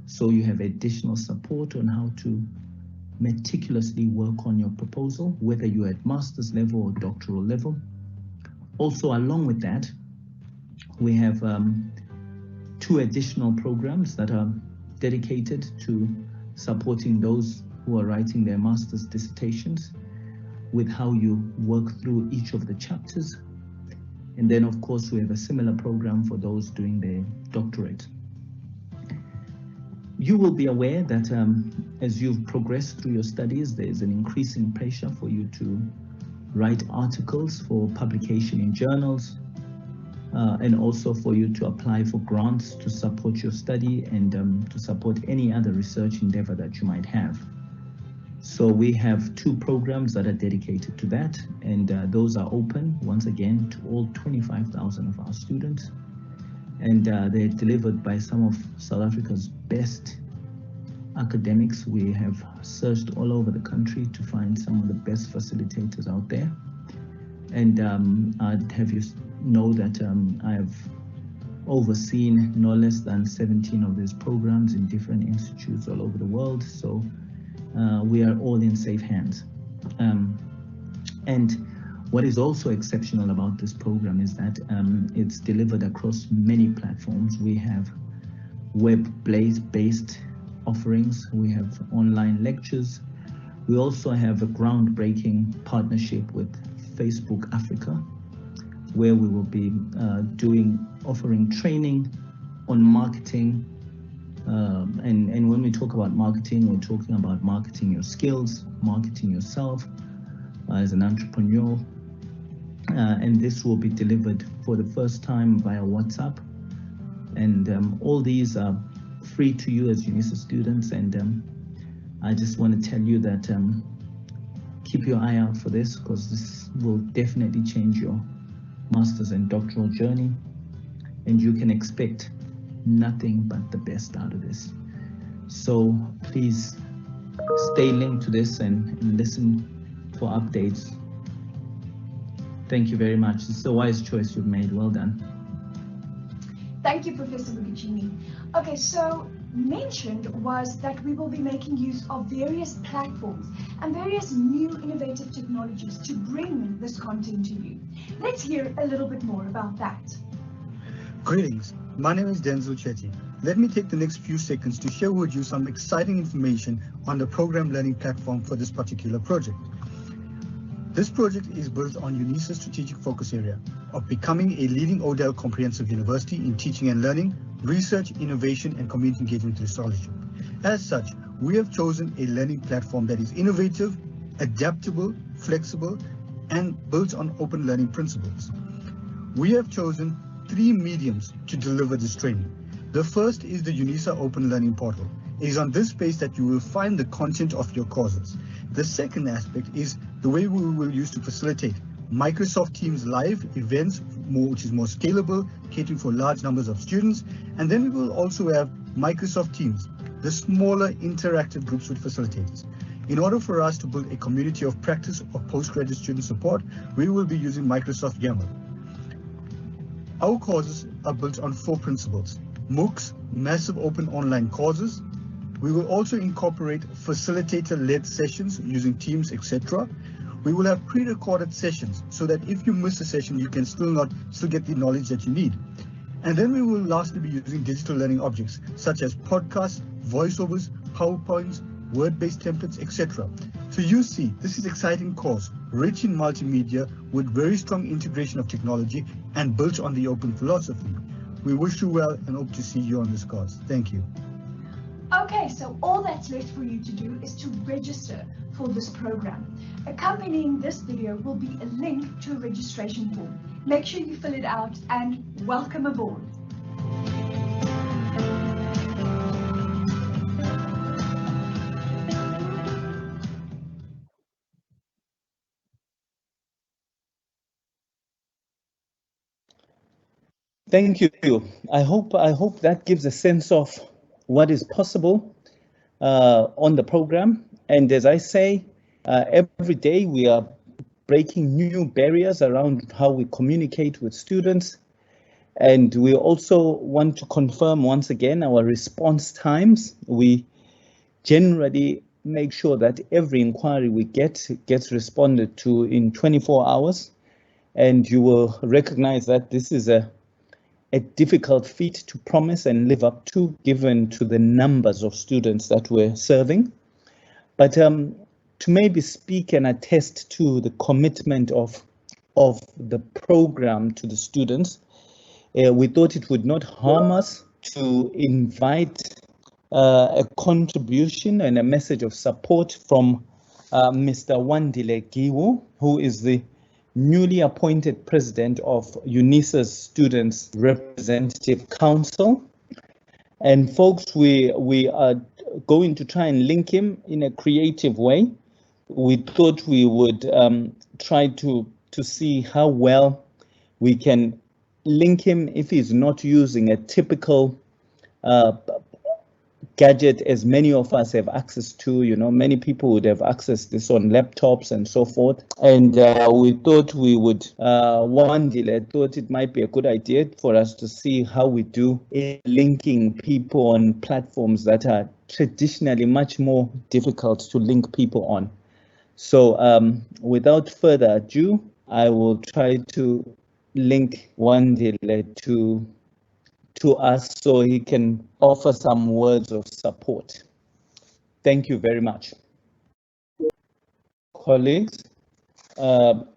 [SPEAKER 1] so you have additional support on how to meticulously work on your proposal, whether you're at master's level or doctoral level. Also, along with that, we have 2 additional programs that are dedicated to supporting those who are writing their master's dissertations with how you work through each of the chapters. And then, of course, we have a similar program for those doing their doctorate. You will be aware that as you've progressed through your studies, there's an increasing pressure for you to write articles for publication in journals, and also for you to apply for grants to support your study and to support any other research endeavor that you might have. So we have 2 programs that are dedicated to that, and those are open, once again, to all 25,000 of our students. And they're delivered by some of South Africa's best academics. We have searched all over the country to find some of the best facilitators out there. And I'd have you know that I have overseen no less than 17 of these programs in different institutes all over the world. So we are all in safe hands. And what is also exceptional about this program is that it's delivered across many platforms. We have web-based offerings, we have online lectures. We also have a groundbreaking partnership with Facebook Africa, where we will be offering training on marketing. And when we talk about marketing, we're talking about marketing your skills, marketing yourself as an entrepreneur. And this will be delivered for the first time via WhatsApp. And all these are free to you as Unisa students. And I just want to tell you that keep your eye out for this, because this will definitely change your master's and doctoral journey. And you can expect nothing but the best out of this. So please stay linked to this and listen for updates. Thank you very much. It's a wise choice you've made. Well done.
[SPEAKER 4] Thank you, Professor Bugachini. Okay, so mentioned was that we will be making use of various platforms and various new innovative technologies to bring this content to you. Let's hear a little bit more about that.
[SPEAKER 5] Greetings, my name is Denzel Chetty. Let me take the next few seconds to share with you some exciting information on the program learning platform for this particular project. This project is built on Unisa's strategic focus area of becoming a leading ODEL comprehensive university in teaching and learning, research, innovation, and community engagement through scholarship. As such, we have chosen a learning platform that is innovative, adaptable, flexible, and built on open learning principles. We have chosen 3 mediums to deliver this training. The first is the Unisa Open Learning Portal. It is on this space that you will find the content of your courses. The second aspect is the way we will use to facilitate Microsoft Teams live events, which is more scalable, catering for large numbers of students. And then we will also have Microsoft Teams, the smaller interactive groups with facilitators. In order for us to build a community of practice of postgraduate student support, we will be using Microsoft YAML. Our courses are built on 4 principles: MOOCs, massive open online courses. We will also incorporate facilitator-led sessions using Teams, etc. We will have pre-recorded sessions so that if you miss a session, you can still get the knowledge that you need. And then we will lastly be using digital learning objects such as podcasts, voiceovers, PowerPoints, word-based templates, etc. So you see, this is an exciting course, rich in multimedia with very strong integration of technology and built on the open philosophy. We wish you well and hope to see you on this course. Thank you.
[SPEAKER 4] Okay, so all that's left for you to do is to register for this program. Accompanying this video will be a link to a registration form. Make sure you fill it out and welcome aboard.
[SPEAKER 1] Thank you. I hope that gives a sense of what is possible on the program. And as I say, every day we are breaking new barriers around how we communicate with students. And we also want to confirm once again our response times. We generally make sure that every inquiry we get gets responded to in 24 hours. And you will recognize that this is a difficult feat to promise and live up to, given to the numbers of students that we're serving. But to maybe speak and attest to the commitment of the program to the students, we thought it would not harm us to invite a contribution and a message of support from Mr. Wandile Giwu, who is the newly appointed president of Unisa's Students Representative Council. And folks, we are going to try and link him in a creative way. We thought we would try to see how well we can link him if he's not using a typical gadget as many of us have access to. You know, many people would have access this on laptops and so forth. And we thought we would, Wandile thought it might be a good idea for us to see how we do in linking people on platforms that are traditionally much more difficult to link people on. So without further ado, I will try to link Wandile to us so he can offer some words of support. Thank you very much. Colleagues, I'm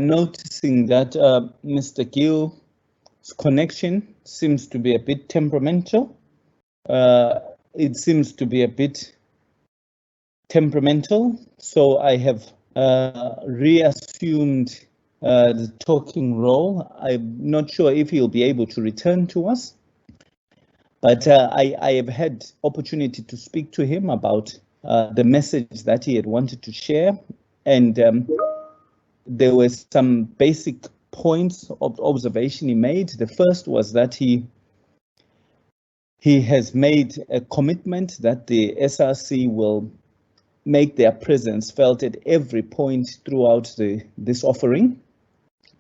[SPEAKER 1] noticing that Mr. Gill's connection seems to be a bit temperamental. It seems to be a bit temperamental, so I have reassumed the talking role. I'm not sure if he'll be able to return to us, but I have had opportunity to speak to him about the message that he had wanted to share, and there were some basic points of observation he made. The first was that he has made a commitment that the SRC will make their presence felt at every point throughout this offering.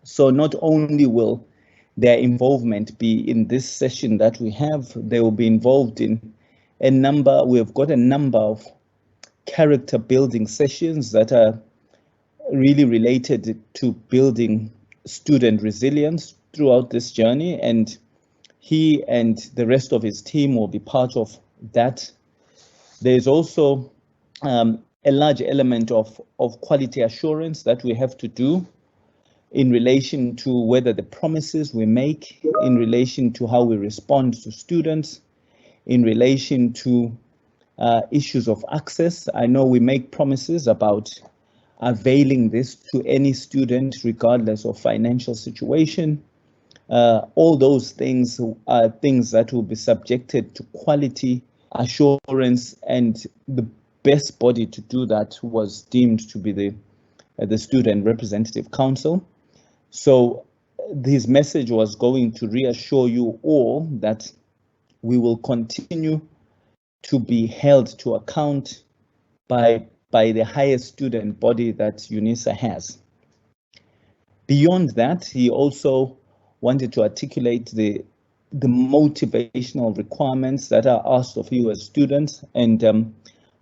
[SPEAKER 1] So not only will their involvement be in this session that we have, they will be involved in a number, we have got a number of character building sessions that are really related to building student resilience throughout this journey, and he and the rest of his team will be part of that. There's also a large element of quality assurance that we have to do in relation to whether the promises we make, in relation to how we respond to students, in relation to issues of access. I know we make promises about availing this to any student regardless of financial situation. All those things are things that will be subjected to quality assurance, and the best body to do that was deemed to be the Student Representative Council. So his message was going to reassure you all that we will continue to be held to account by the highest student body that Unisa has. Beyond that, he also wanted to articulate the motivational requirements that are asked of you as students. And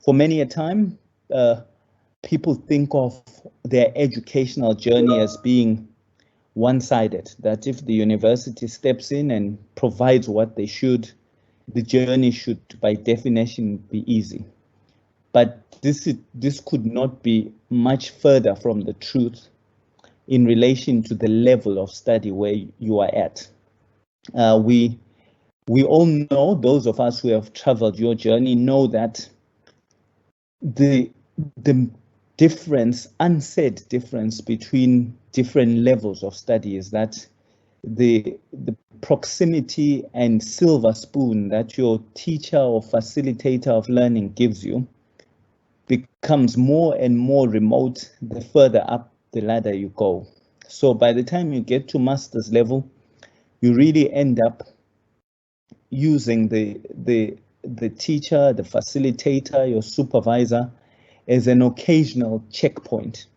[SPEAKER 1] for many a time, people think of their educational journey as being one-sided, that if the university steps in and provides what they should, the journey should by definition be easy. But this could not be much further from the truth in relation to the level of study where you are at. We We all know, those of us who have traveled your journey know that the difference, unsaid difference between different levels of study is that the proximity and silver spoon that your teacher or facilitator of learning gives you becomes more and more remote the further up the ladder you go. So by the time you get to master's level, you really end up using the teacher, the facilitator, your supervisor as an occasional checkpoint.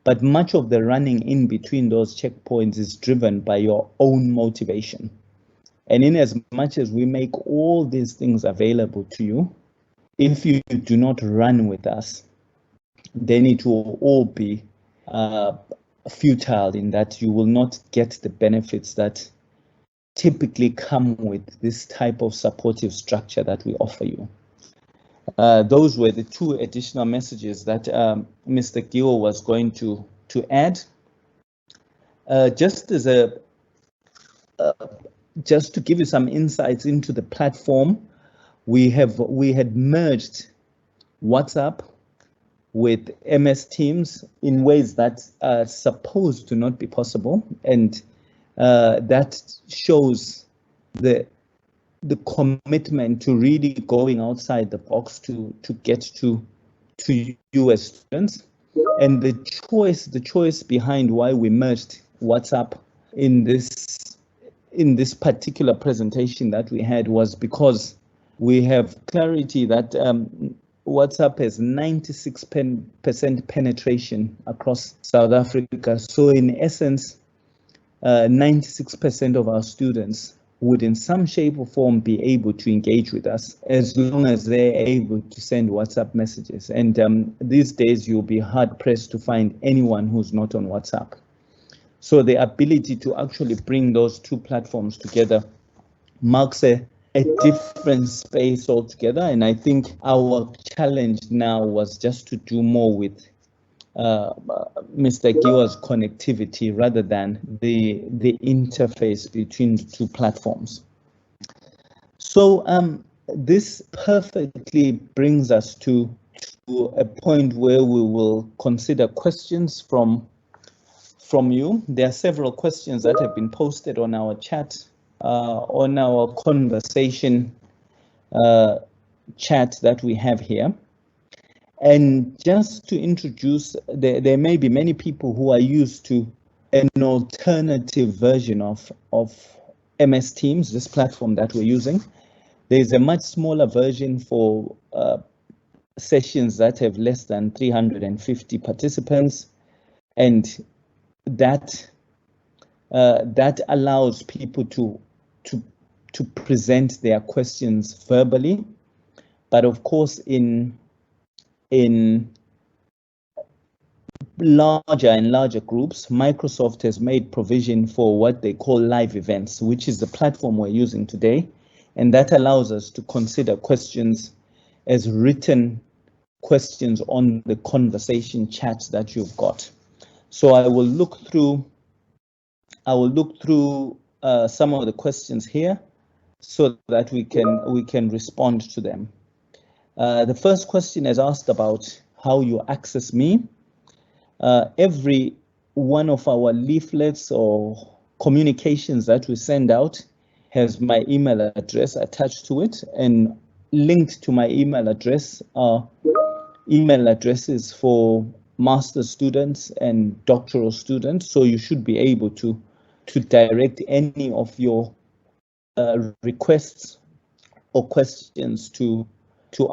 [SPEAKER 1] But much of the running in between those checkpoints is driven by your own motivation. And in as much as we make all these things available to you, if you do not run with us, then it will all be futile in that you will not get the benefits that typically come with this type of supportive structure that we offer you. Those were the two additional messages that Mr. Gio was going to add. Just to give you some insights into the platform, we had merged WhatsApp with MS Teams in ways that are supposed to not be possible, and that shows the commitment to really going outside the box to get to you as students, and the choice behind why we merged WhatsApp in this particular presentation that we had was because we have clarity that WhatsApp has 96% penetration across South Africa. So in essence, 96% of our students would in some shape or form be able to engage with us as long as they're able to send WhatsApp messages. And these days you'll be hard pressed to find anyone who's not on WhatsApp. So the ability to actually bring those two platforms together marks a different space altogether. And I think our challenge now was just to do more with Mr. Gio's connectivity rather than the interface between the two platforms. So this perfectly brings us to a point where we will consider questions from you. There are several questions that have been posted on our chat, on our conversation chat that we have here. And just to introduce, there may be many people who are used to an alternative version of MS Teams, this platform that we're using. There's a much smaller version for sessions that have less than 350 participants, and that allows people to present their questions verbally. But of course, in larger and larger groups, Microsoft has made provision for what they call live events, which is the platform we're using today. And that allows us to consider questions as written questions on the conversation chat that you've got. So I will look through some of the questions here so that we can respond to them. The first question is asked about how you access me. Every one of our leaflets or communications that we send out has my email address attached to it, and linked to my email address are email addresses for master's students and doctoral students. So you should be able to direct any of your requests or questions to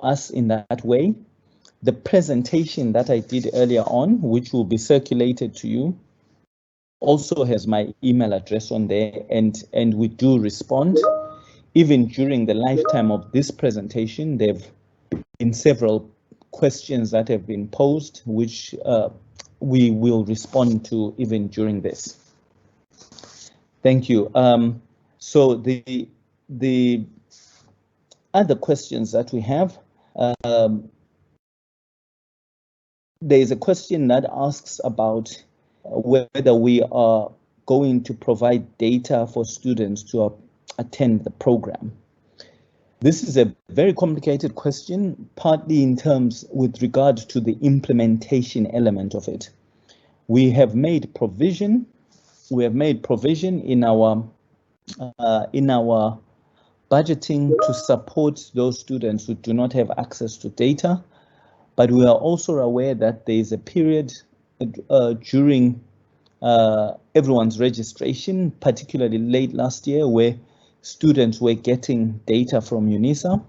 [SPEAKER 1] us in that way. The presentation that I did earlier on, which will be circulated to you, also has my email address on there, and we do respond. Even during the lifetime of this presentation, there have been several questions that have been posed, which we will respond to even during this. Thank you. So the other questions that we have, there is a question that asks about whether we are going to provide data for students to attend the program? This is a very complicated question, partly in terms with regard to the implementation element of it. We have made provision. We have made provision in our budgeting to support those students who do not have access to data, but we are also aware that there is a period during everyone's registration, particularly late last year, where students were getting data from Unisa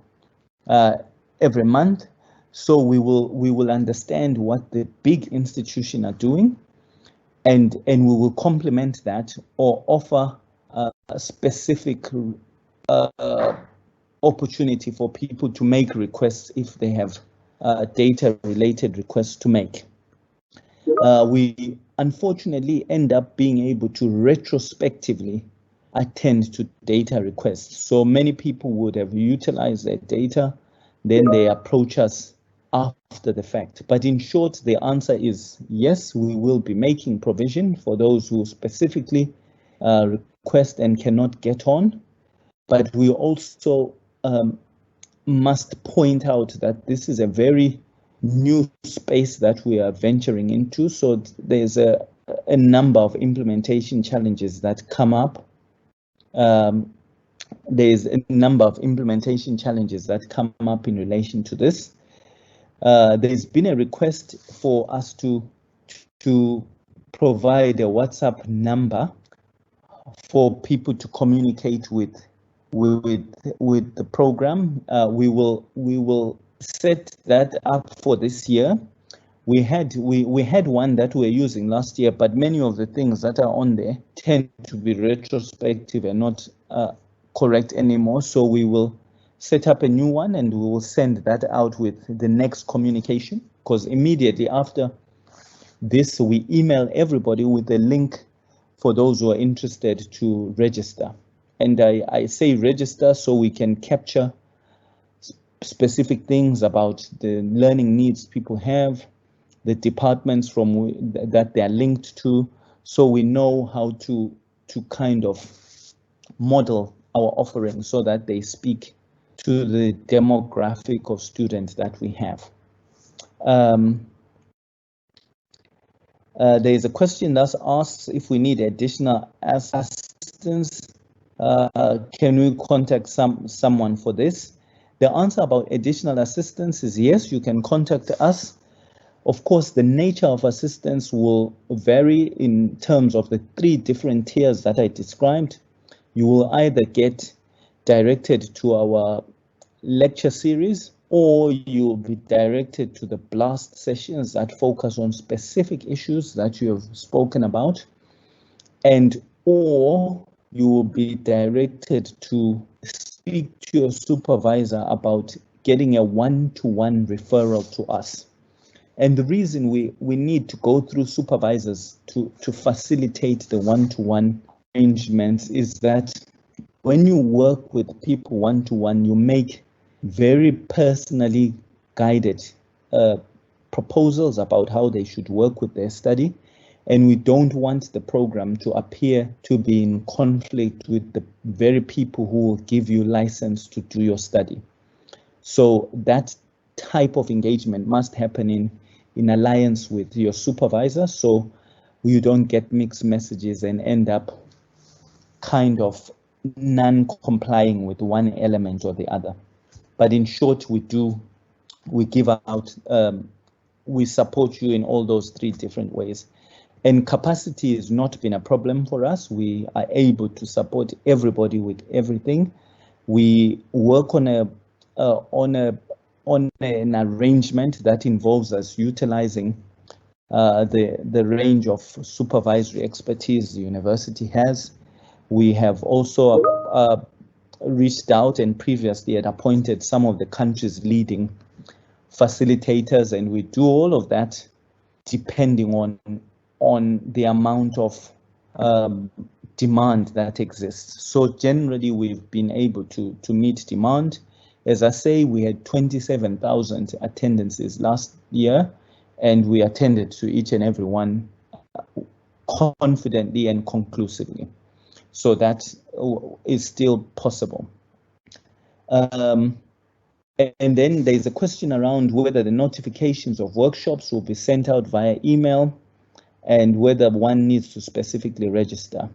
[SPEAKER 1] every month. So we will understand what the big institutions are doing, and we will complement that or offer a specific opportunity for people to make requests if they have data-related requests to make. We unfortunately end up being able to retrospectively attend to data requests. So many people would have utilized their data, then they approach us after the fact. But in short, the answer is yes, we will be making provision for those who specifically request and cannot get on. But we also must point out that this is a very new space that we are venturing into. So there's a number of implementation challenges that come up. There's a number of implementation challenges that come up in relation to this. There's been a request for us to provide a WhatsApp number for people to communicate with the program. We will set that up for this year. We had one that we were using last year, but many of the things that are on there tend to be retrospective and not correct anymore. So we will set up a new one and we will send that out with the next communication, because immediately after this, we email everybody with a link for those who are interested to register. And I say register so we can capture specific things about the learning needs people have, the departments that they are linked to, so we know how to kind of model our offerings so that they speak to the demographic of students that we have. There is a question that asks if we need additional assistance. Can we contact someone for this? The answer about additional assistance is yes, you can contact us. Of course, the nature of assistance will vary in terms of the 3 different tiers that I described. You will either get directed to our lecture series, or you'll be directed to the blast sessions that focus on specific issues that you have spoken about, or you will be directed to speak to your supervisor about getting a one-to-one referral to us. And the reason we need to go through supervisors to facilitate the one-to-one arrangements is that when you work with people one-to-one, you make very personally guided proposals about how they should work with their study. And we don't want the program to appear to be in conflict with the very people who will give you license to do your study. So that type of engagement must happen in alliance with your supervisor, so you don't get mixed messages and end up kind of non-complying with one element or the other. But in short, we give out, we support you in all those 3 different ways. And capacity has not been a problem for us. We are able to support everybody with everything. We work on an arrangement that involves us utilizing the range of supervisory expertise the university has. We have also reached out and previously had appointed some of the country's leading facilitators, and we do all of that depending on the amount of demand that exists. So generally, we've been able to meet demand. As I say, we had 27,000 attendances last year, and we attended to each and every one confidently and conclusively. So that is still possible. And then there's a question around whether the notifications of workshops will be sent out via email and whether one needs to specifically register.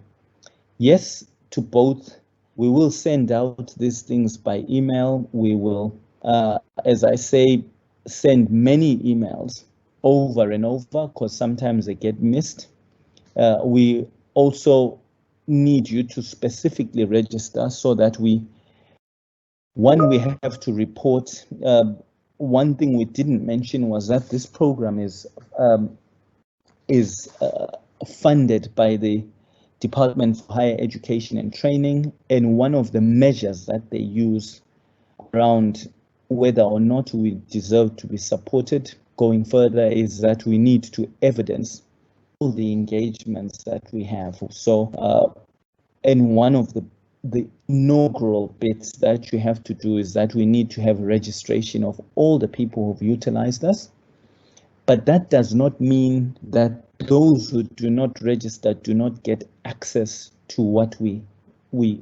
[SPEAKER 1] Yes, to both. We will send out these things by email. We will, as I say, send many emails over and over because sometimes they get missed. We also need you to specifically register so that we have to report. One thing we didn't mention was that this program is funded by the Department for Higher Education and Training, and one of the measures that they use around whether or not we deserve to be supported going further is that we need to evidence all the engagements that we have. So, and one of the inaugural bits that you have to do is that we need to have registration of all the people who've utilized us. But that does not mean that those who do not register do not get access to what we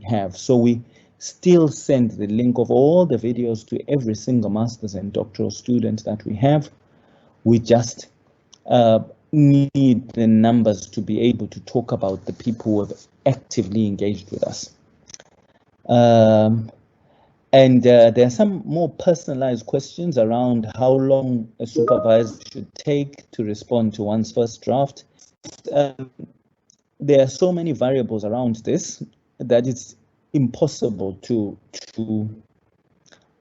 [SPEAKER 1] have. So we still send the link of all the videos to every single master's and doctoral student that we have. We just need the numbers to be able to talk about the people who have actively engaged with us. And there are some more personalized questions around how long a supervisor should take to respond to one's first draft. There are so many variables around this that it's impossible to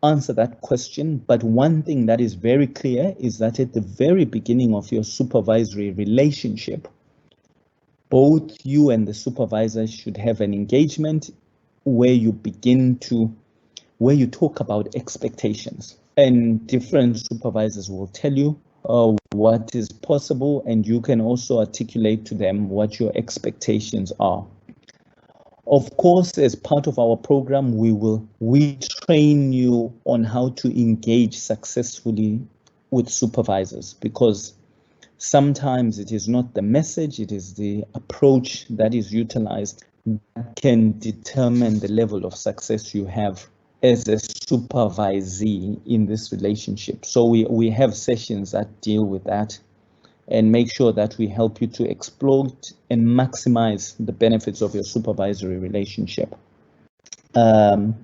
[SPEAKER 1] answer that question. But one thing that is very clear is that at the very beginning of your supervisory relationship, both you and the supervisor should have an engagement where you talk about expectations, and different supervisors will tell you what is possible, and you can also articulate to them what your expectations are. Of course, as part of our program, we train you on how to engage successfully with supervisors, because sometimes it is not the message, it is the approach that is utilized that can determine the level of success you have as a supervisee in this relationship. So we have sessions that deal with that and make sure that we help you to exploit and maximize the benefits of your supervisory relationship. And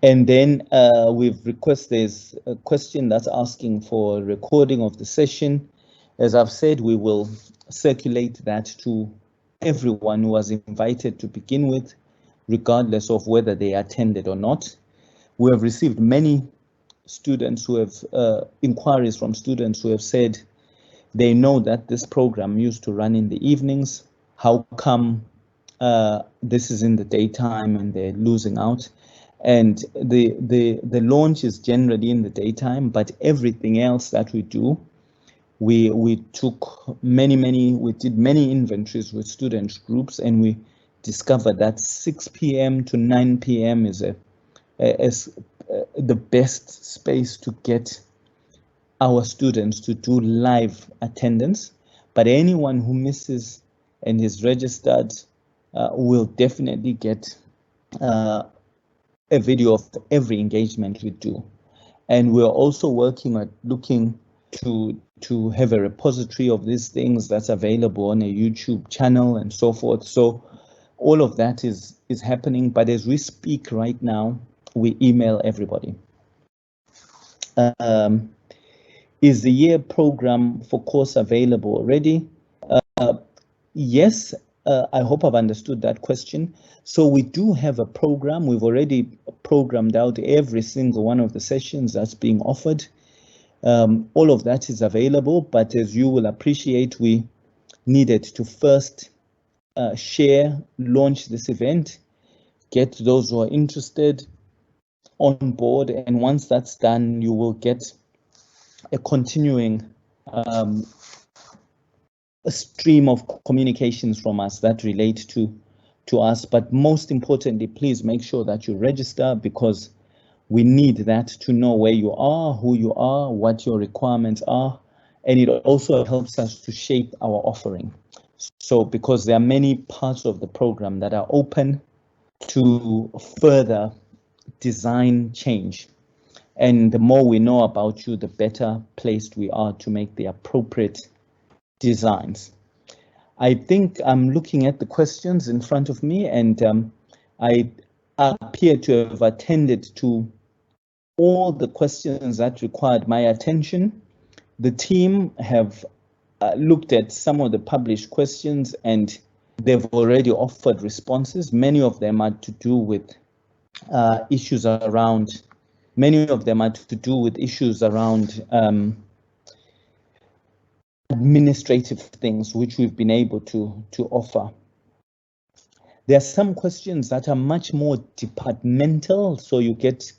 [SPEAKER 1] then there's a question that's asking for a recording of the session. As I've said, we will circulate that to everyone who was invited to begin with, regardless of whether they attended or not. We have received many students who have inquiries from students who have said they know that this program used to run in the evenings. How come this is in the daytime and they're losing out? And the launch is generally in the daytime, but everything else that we do, we took we did many inventories with student groups, and we discovered that 6 p.m. to 9 p.m. is the best space to get our students to do live attendance. But anyone who misses and is registered will definitely get a video of every engagement we do. And we're also working at looking to have a repository of these things that's available on a YouTube channel and so forth. So all of that is happening, but as we speak right now, we email everybody. Is the year program for course available already? Yes, I hope I've understood that question. So we do have a program. We've already programmed out every single one of the sessions that's being offered. All of that is available, but as you will appreciate, we needed to first launch this event, get those who are interested on board, and once that's done, you will get a continuing a stream of communications from us that relate to us. But most importantly, please make sure that you register, because we need that to know where you are, who you are, what your requirements are, and it also helps us to shape our offering. So because there are many parts of the program that are open to further design change. And the more we know about you, the better placed we are to make the appropriate designs. I think I'm looking at the questions in front of me, and I appear to have attended to all the questions that required my attention. The team have looked at some of the published questions and they've already offered responses. Many of them are to do with issues around administrative things, which we've been able to offer. There are some questions that are much more departmental, so you get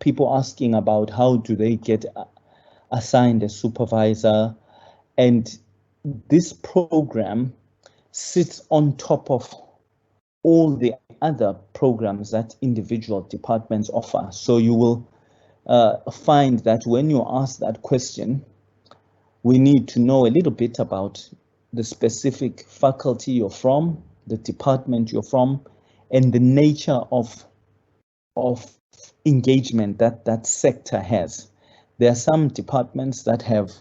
[SPEAKER 1] people asking about how do they get assigned a supervisor, and this program sits on top of all the other programs that individual departments offer. So you will find that when you ask that question, we need to know a little bit about the specific faculty you're from, the department you're from, and the nature of engagement that that sector has. There are some departments that have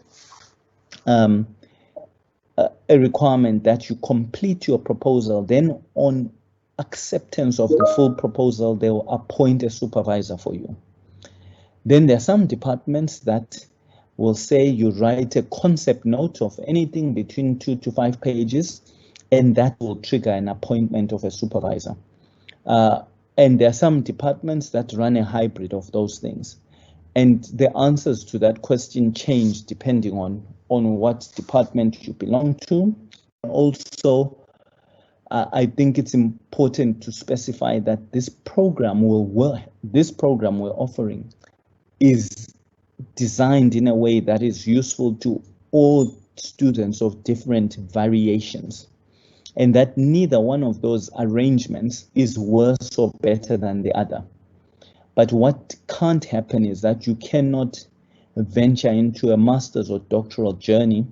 [SPEAKER 1] a requirement that you complete your proposal, then on acceptance of the full proposal, they will appoint a supervisor for you. Then there are some departments that will say you write a concept note of anything between 2 to 5 pages, and that will trigger an appointment of a supervisor. And there are some departments that run a hybrid of those things. And the answers to that question change depending on what department you belong to. Also, I think it's important to specify that this program we're offering is designed in a way that is useful to all students of different variations, and that neither one of those arrangements is worse or better than the other. But what can't happen is that you cannot venture into a master's or doctoral journey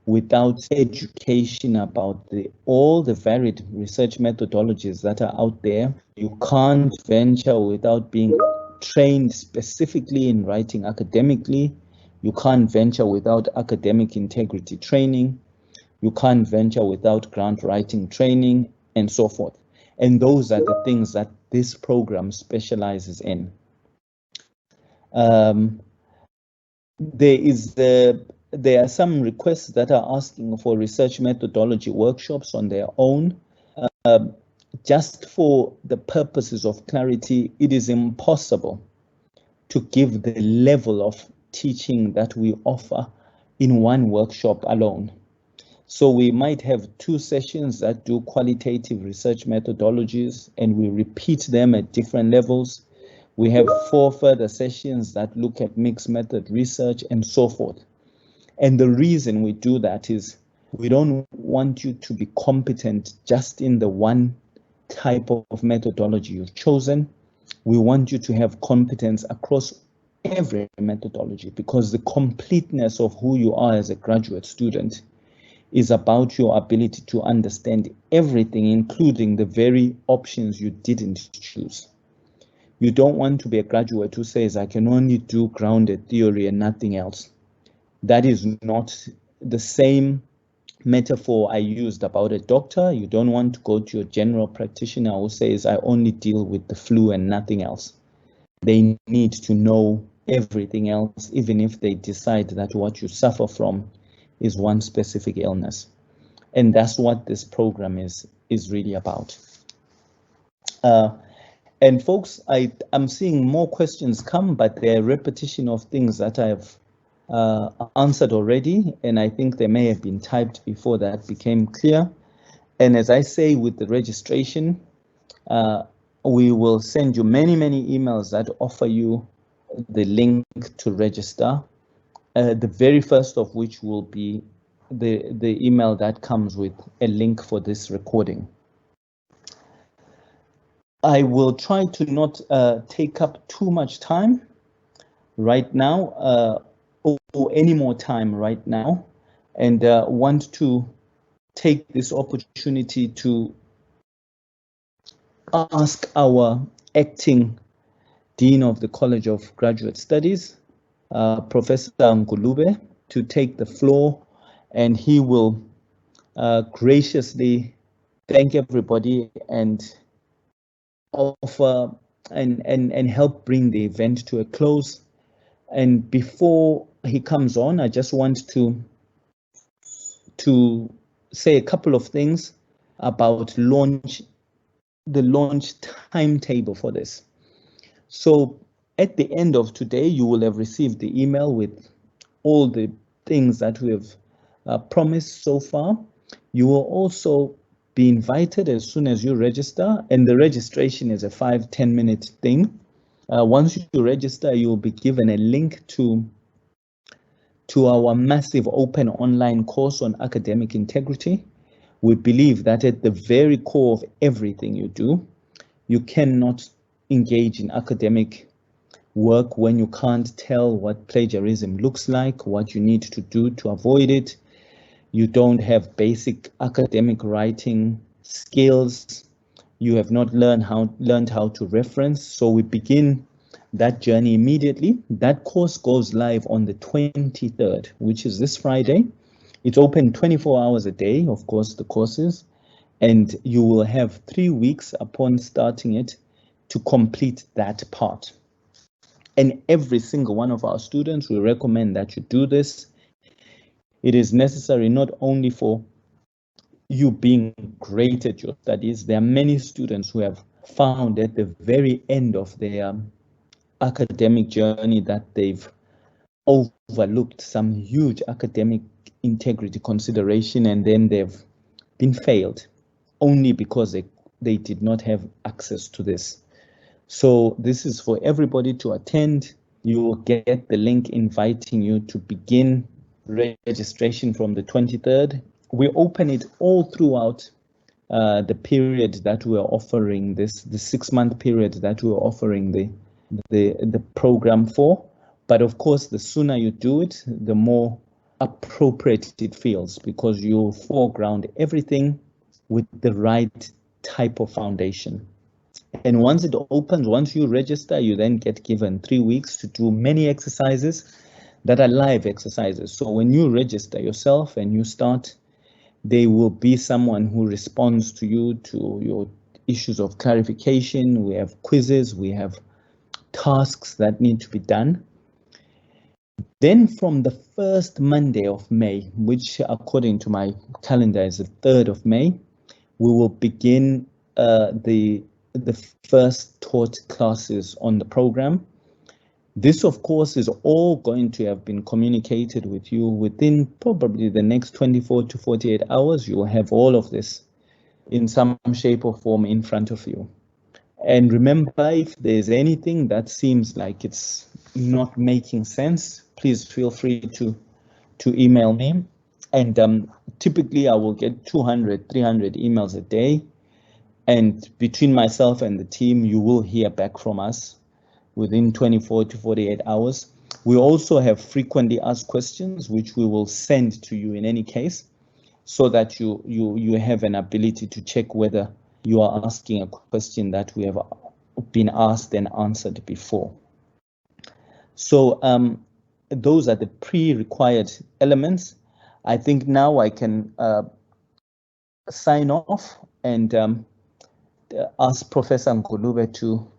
[SPEAKER 1] without education about all the varied research methodologies that are out there. You can't venture without being trained specifically in writing academically. You can't venture without academic integrity training. You can't venture without grant writing training, and so forth. And those are the things that this program specializes in. There are some requests that are asking for research methodology workshops on their own. Just for the purposes of clarity, it is impossible to give the level of teaching that we offer in one workshop alone. So we might have 2 sessions that do qualitative research methodologies, and we repeat them at different levels. We have 4 further sessions that look at mixed method research and so forth. And the reason we do that is we don't want you to be competent just in the one type of methodology you've chosen. We want you to have competence across every methodology, because the completeness of who you are as a graduate student is about your ability to understand everything, including the very options you didn't choose. You don't want to be a graduate who says, I can only do grounded theory and nothing else. That is not the same metaphor I used about a doctor. You don't want to go to your general practitioner who says, I only deal with the flu and nothing else. They need to know everything else, even if they decide that what you suffer from is one specific illness. And that's what this program is really about. And folks, I'm seeing more questions come, but they're a repetition of things that I've answered already, and I think they may have been typed before that became clear. And as I say with the registration, we will send you many emails that offer you the link to register. The very first of which will be the email that comes with a link for this recording. I will try to not take up too much time right now, or any more time right now, and want to take this opportunity to ask our acting Dean of the College of Graduate Studies, Professor Ngulube, to take the floor, and he will graciously thank everybody and offer and help bring the event to a close. And before he comes on, I just want to say a couple of things about the launch timetable for this. So at the end of today, you will have received the email with all the things that we have promised so far. You will also be invited as soon as you register, and the registration is a 5-10 minute thing. Once you register, you will be given a link to our massive open online course on academic integrity. We believe that at the very core of everything you do, you cannot engage in academic work when you can't tell what plagiarism looks like, what you need to do to avoid it. You don't have basic academic writing skills. You have not learned how to reference. So we begin that journey immediately. That course goes live on the 23rd, which is this Friday. It's open 24 hours a day, of course, the courses, and you will have 3 weeks upon starting it to complete that part. And every single one of our students, we recommend that you do this. It is necessary not only for you being great at your studies. There are many students who have found at the very end of their academic journey that they've overlooked some huge academic integrity consideration, and then they've been failed only because they did not have access to this. So this is for everybody to attend. You will get the link inviting you to begin registration from the 23rd. We open it all throughout the period that we're offering the 6-month period that we're offering the program for. But of course, the sooner you do it, the more appropriate it feels, because you foreground everything with the right type of foundation. And once it opens, once you register, you then get given 3 weeks to do many exercises that are live exercises. So when you register yourself and you start, there will be someone who responds to you, to your issues of clarification. We have quizzes, we have tasks that need to be done. Then from the first Monday of May, which according to my calendar is the 3rd of May, we will begin the first taught classes on the program. This, of course, is all going to have been communicated with you within probably the next 24 to 48 hours. You will have all of this in some shape or form in front of you. And remember, if there's anything that seems like it's not making sense, please feel free to email me. And typically I will get 200, 300 emails a day. And between myself and the team, you will hear back from us within 24 to 48 hours. We also have frequently asked questions, which we will send to you in any case, so that you have an ability to check whether you are asking a question that we have been asked and answered before. So those are the pre-required elements. I think now I can sign off and ask Professor Ngulube to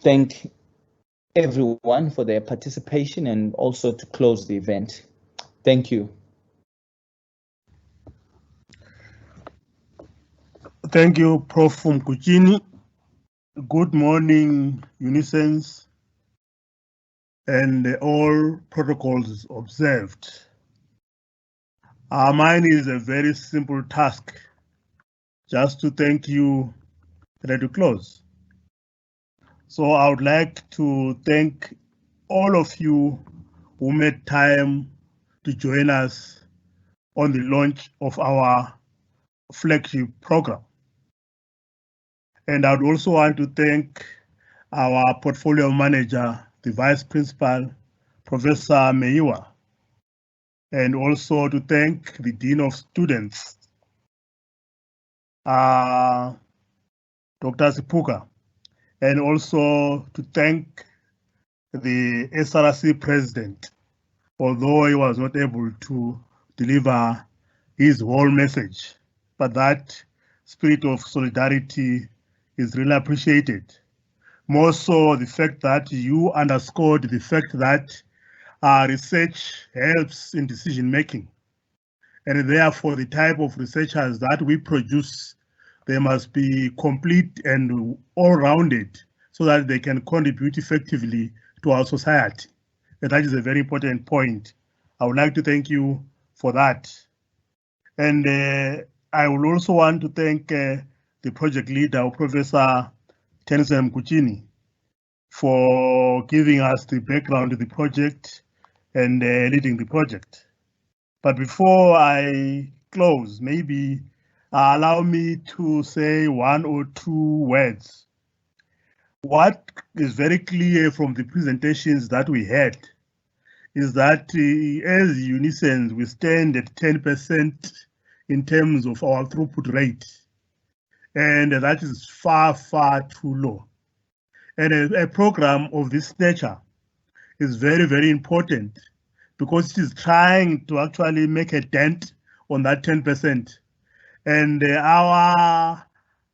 [SPEAKER 1] thank everyone for their participation and also to close the event. Thank you.
[SPEAKER 6] Thank you, Prof. Mkuchini. Good morning, Unisans, and all protocols observed. Mine is a very simple task, just to thank you and to close. So I would like to thank all of you who made time to join us on the launch of our flagship program. And I would also want to thank our portfolio manager, the Vice Principal, Professor Meiwa, and also to thank the Dean of Students. Dr. Sipuka, and also to thank the SRC president, although he was not able to deliver his whole message, but that spirit of solidarity is really appreciated. More so the fact that you underscored the fact that research helps in decision making. And therefore the type of researchers that we produce, they must be complete and all-rounded so that they can contribute effectively to our society. And that is a very important point. I would like to thank you for that. And I would also want to thank the project leader, Professor Tenzin Mkuchini, for giving us the background to the project and leading the project. But before I close, maybe allow me to say one or two words. What is very clear from the presentations that we had is that as Unisans, we stand at 10% in terms of our throughput rate. And that is far, far too low. And a program of this nature is very, very important because it is trying to actually make a dent on that 10%. And our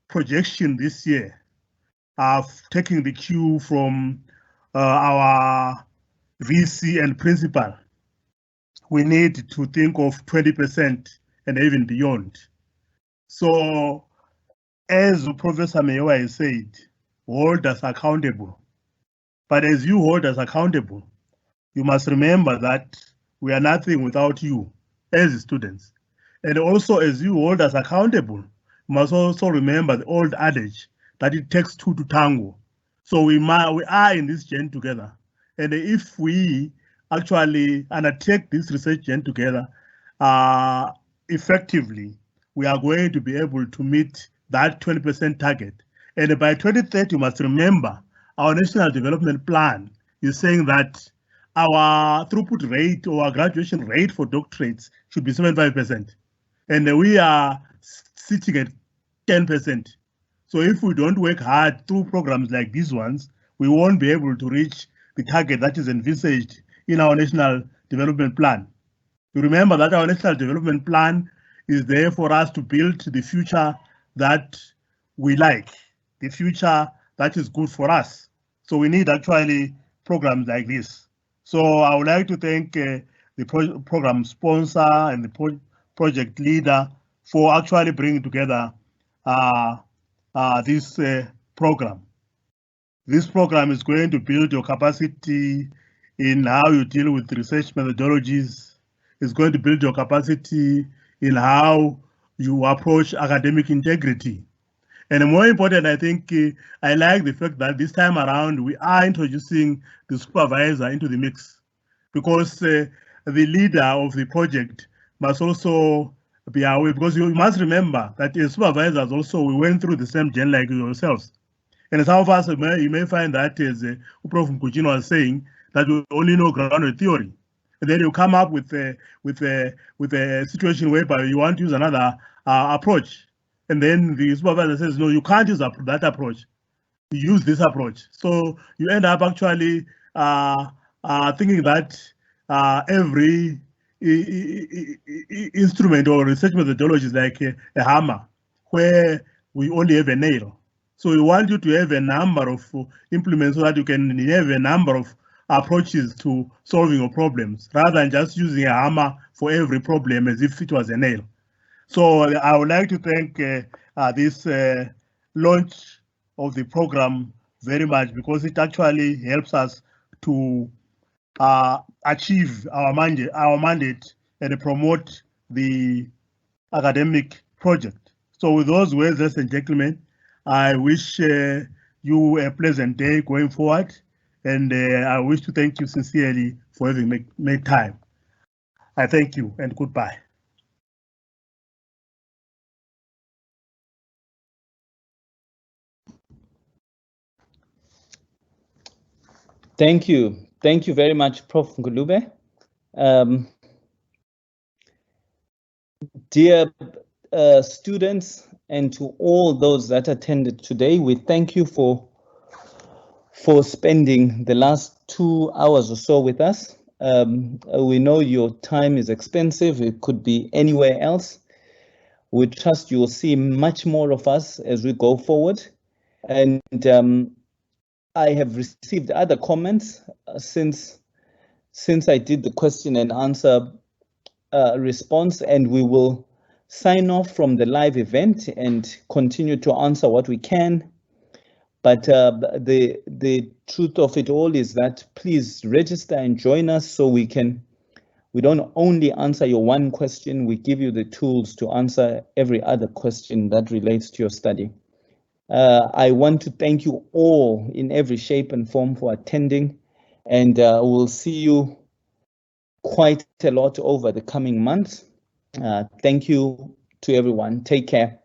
[SPEAKER 6] projection this year of taking the cue from our VC and principal, we need to think of 20% and even beyond. So, as Professor Meyowa has said, hold us accountable. But as you hold us accountable, you must remember that we are nothing without you as students. And also, as you hold us accountable, you must also remember the old adage that it takes two to tango. So we are in this journey together. And if we actually undertake this research journey together effectively, we are going to be able to meet that 20% target. And by 2030, you must remember our National Development Plan is saying that our throughput rate or our graduation rate for doctorates should be 75%. And we are sitting at 10%. So if we don't work hard through programs like these ones, we won't be able to reach the target that is envisaged in our National Development Plan. You remember that our National Development Plan is there for us to build the future that we like, the future that is good for us. So we need actually programs like this. So I would like to thank the program sponsor and the project leader for actually bringing together this program. This program is going to build your capacity in how you deal with research methodologies. It's going to build your capacity in how you approach academic integrity. And more important, I think I like the fact that this time around we are introducing the supervisor into the mix, because the leader of the project must also be aware, because you must remember that as supervisors also we went through the same journey like yourselves. And some of us, you may find that, as Prof. Mkuchino was saying, that you only know grounded theory. And then you come up with a situation whereby you want to use another approach. And then the supervisor says, no, you can't use that approach. You use this approach. So you end up actually thinking that every instrument or research methodology is like a hammer, where we only have a nail. So we want you to have a number of implements so that you can have a number of approaches to solving your problems, rather than just using a hammer for every problem as if it was a nail. So I would like to thank this launch of the program very much, because it actually helps us to achieve our mandate and promote the academic project. So with those words, ladies and gentlemen, I wish you a pleasant day going forward, and I wish to thank you sincerely for having made time. I thank you and goodbye.
[SPEAKER 1] Thank you. Thank you very much, Prof. Ngulube. Dear students and to all those that attended today. We thank you for spending the last 2 hours or so with us. We know your time is expensive. It could be anywhere else. We trust you will see much more of us as we go forward. And I have received other comments since I did the question and answer response, and we will sign off from the live event and continue to answer what we can. But the truth of it all is that please register and join us so we don't only answer your one question, we give you the tools to answer every other question that relates to your study. I want to thank you all in every shape and form for attending, and we'll see you quite a lot over the coming months. Thank you to everyone. Take care.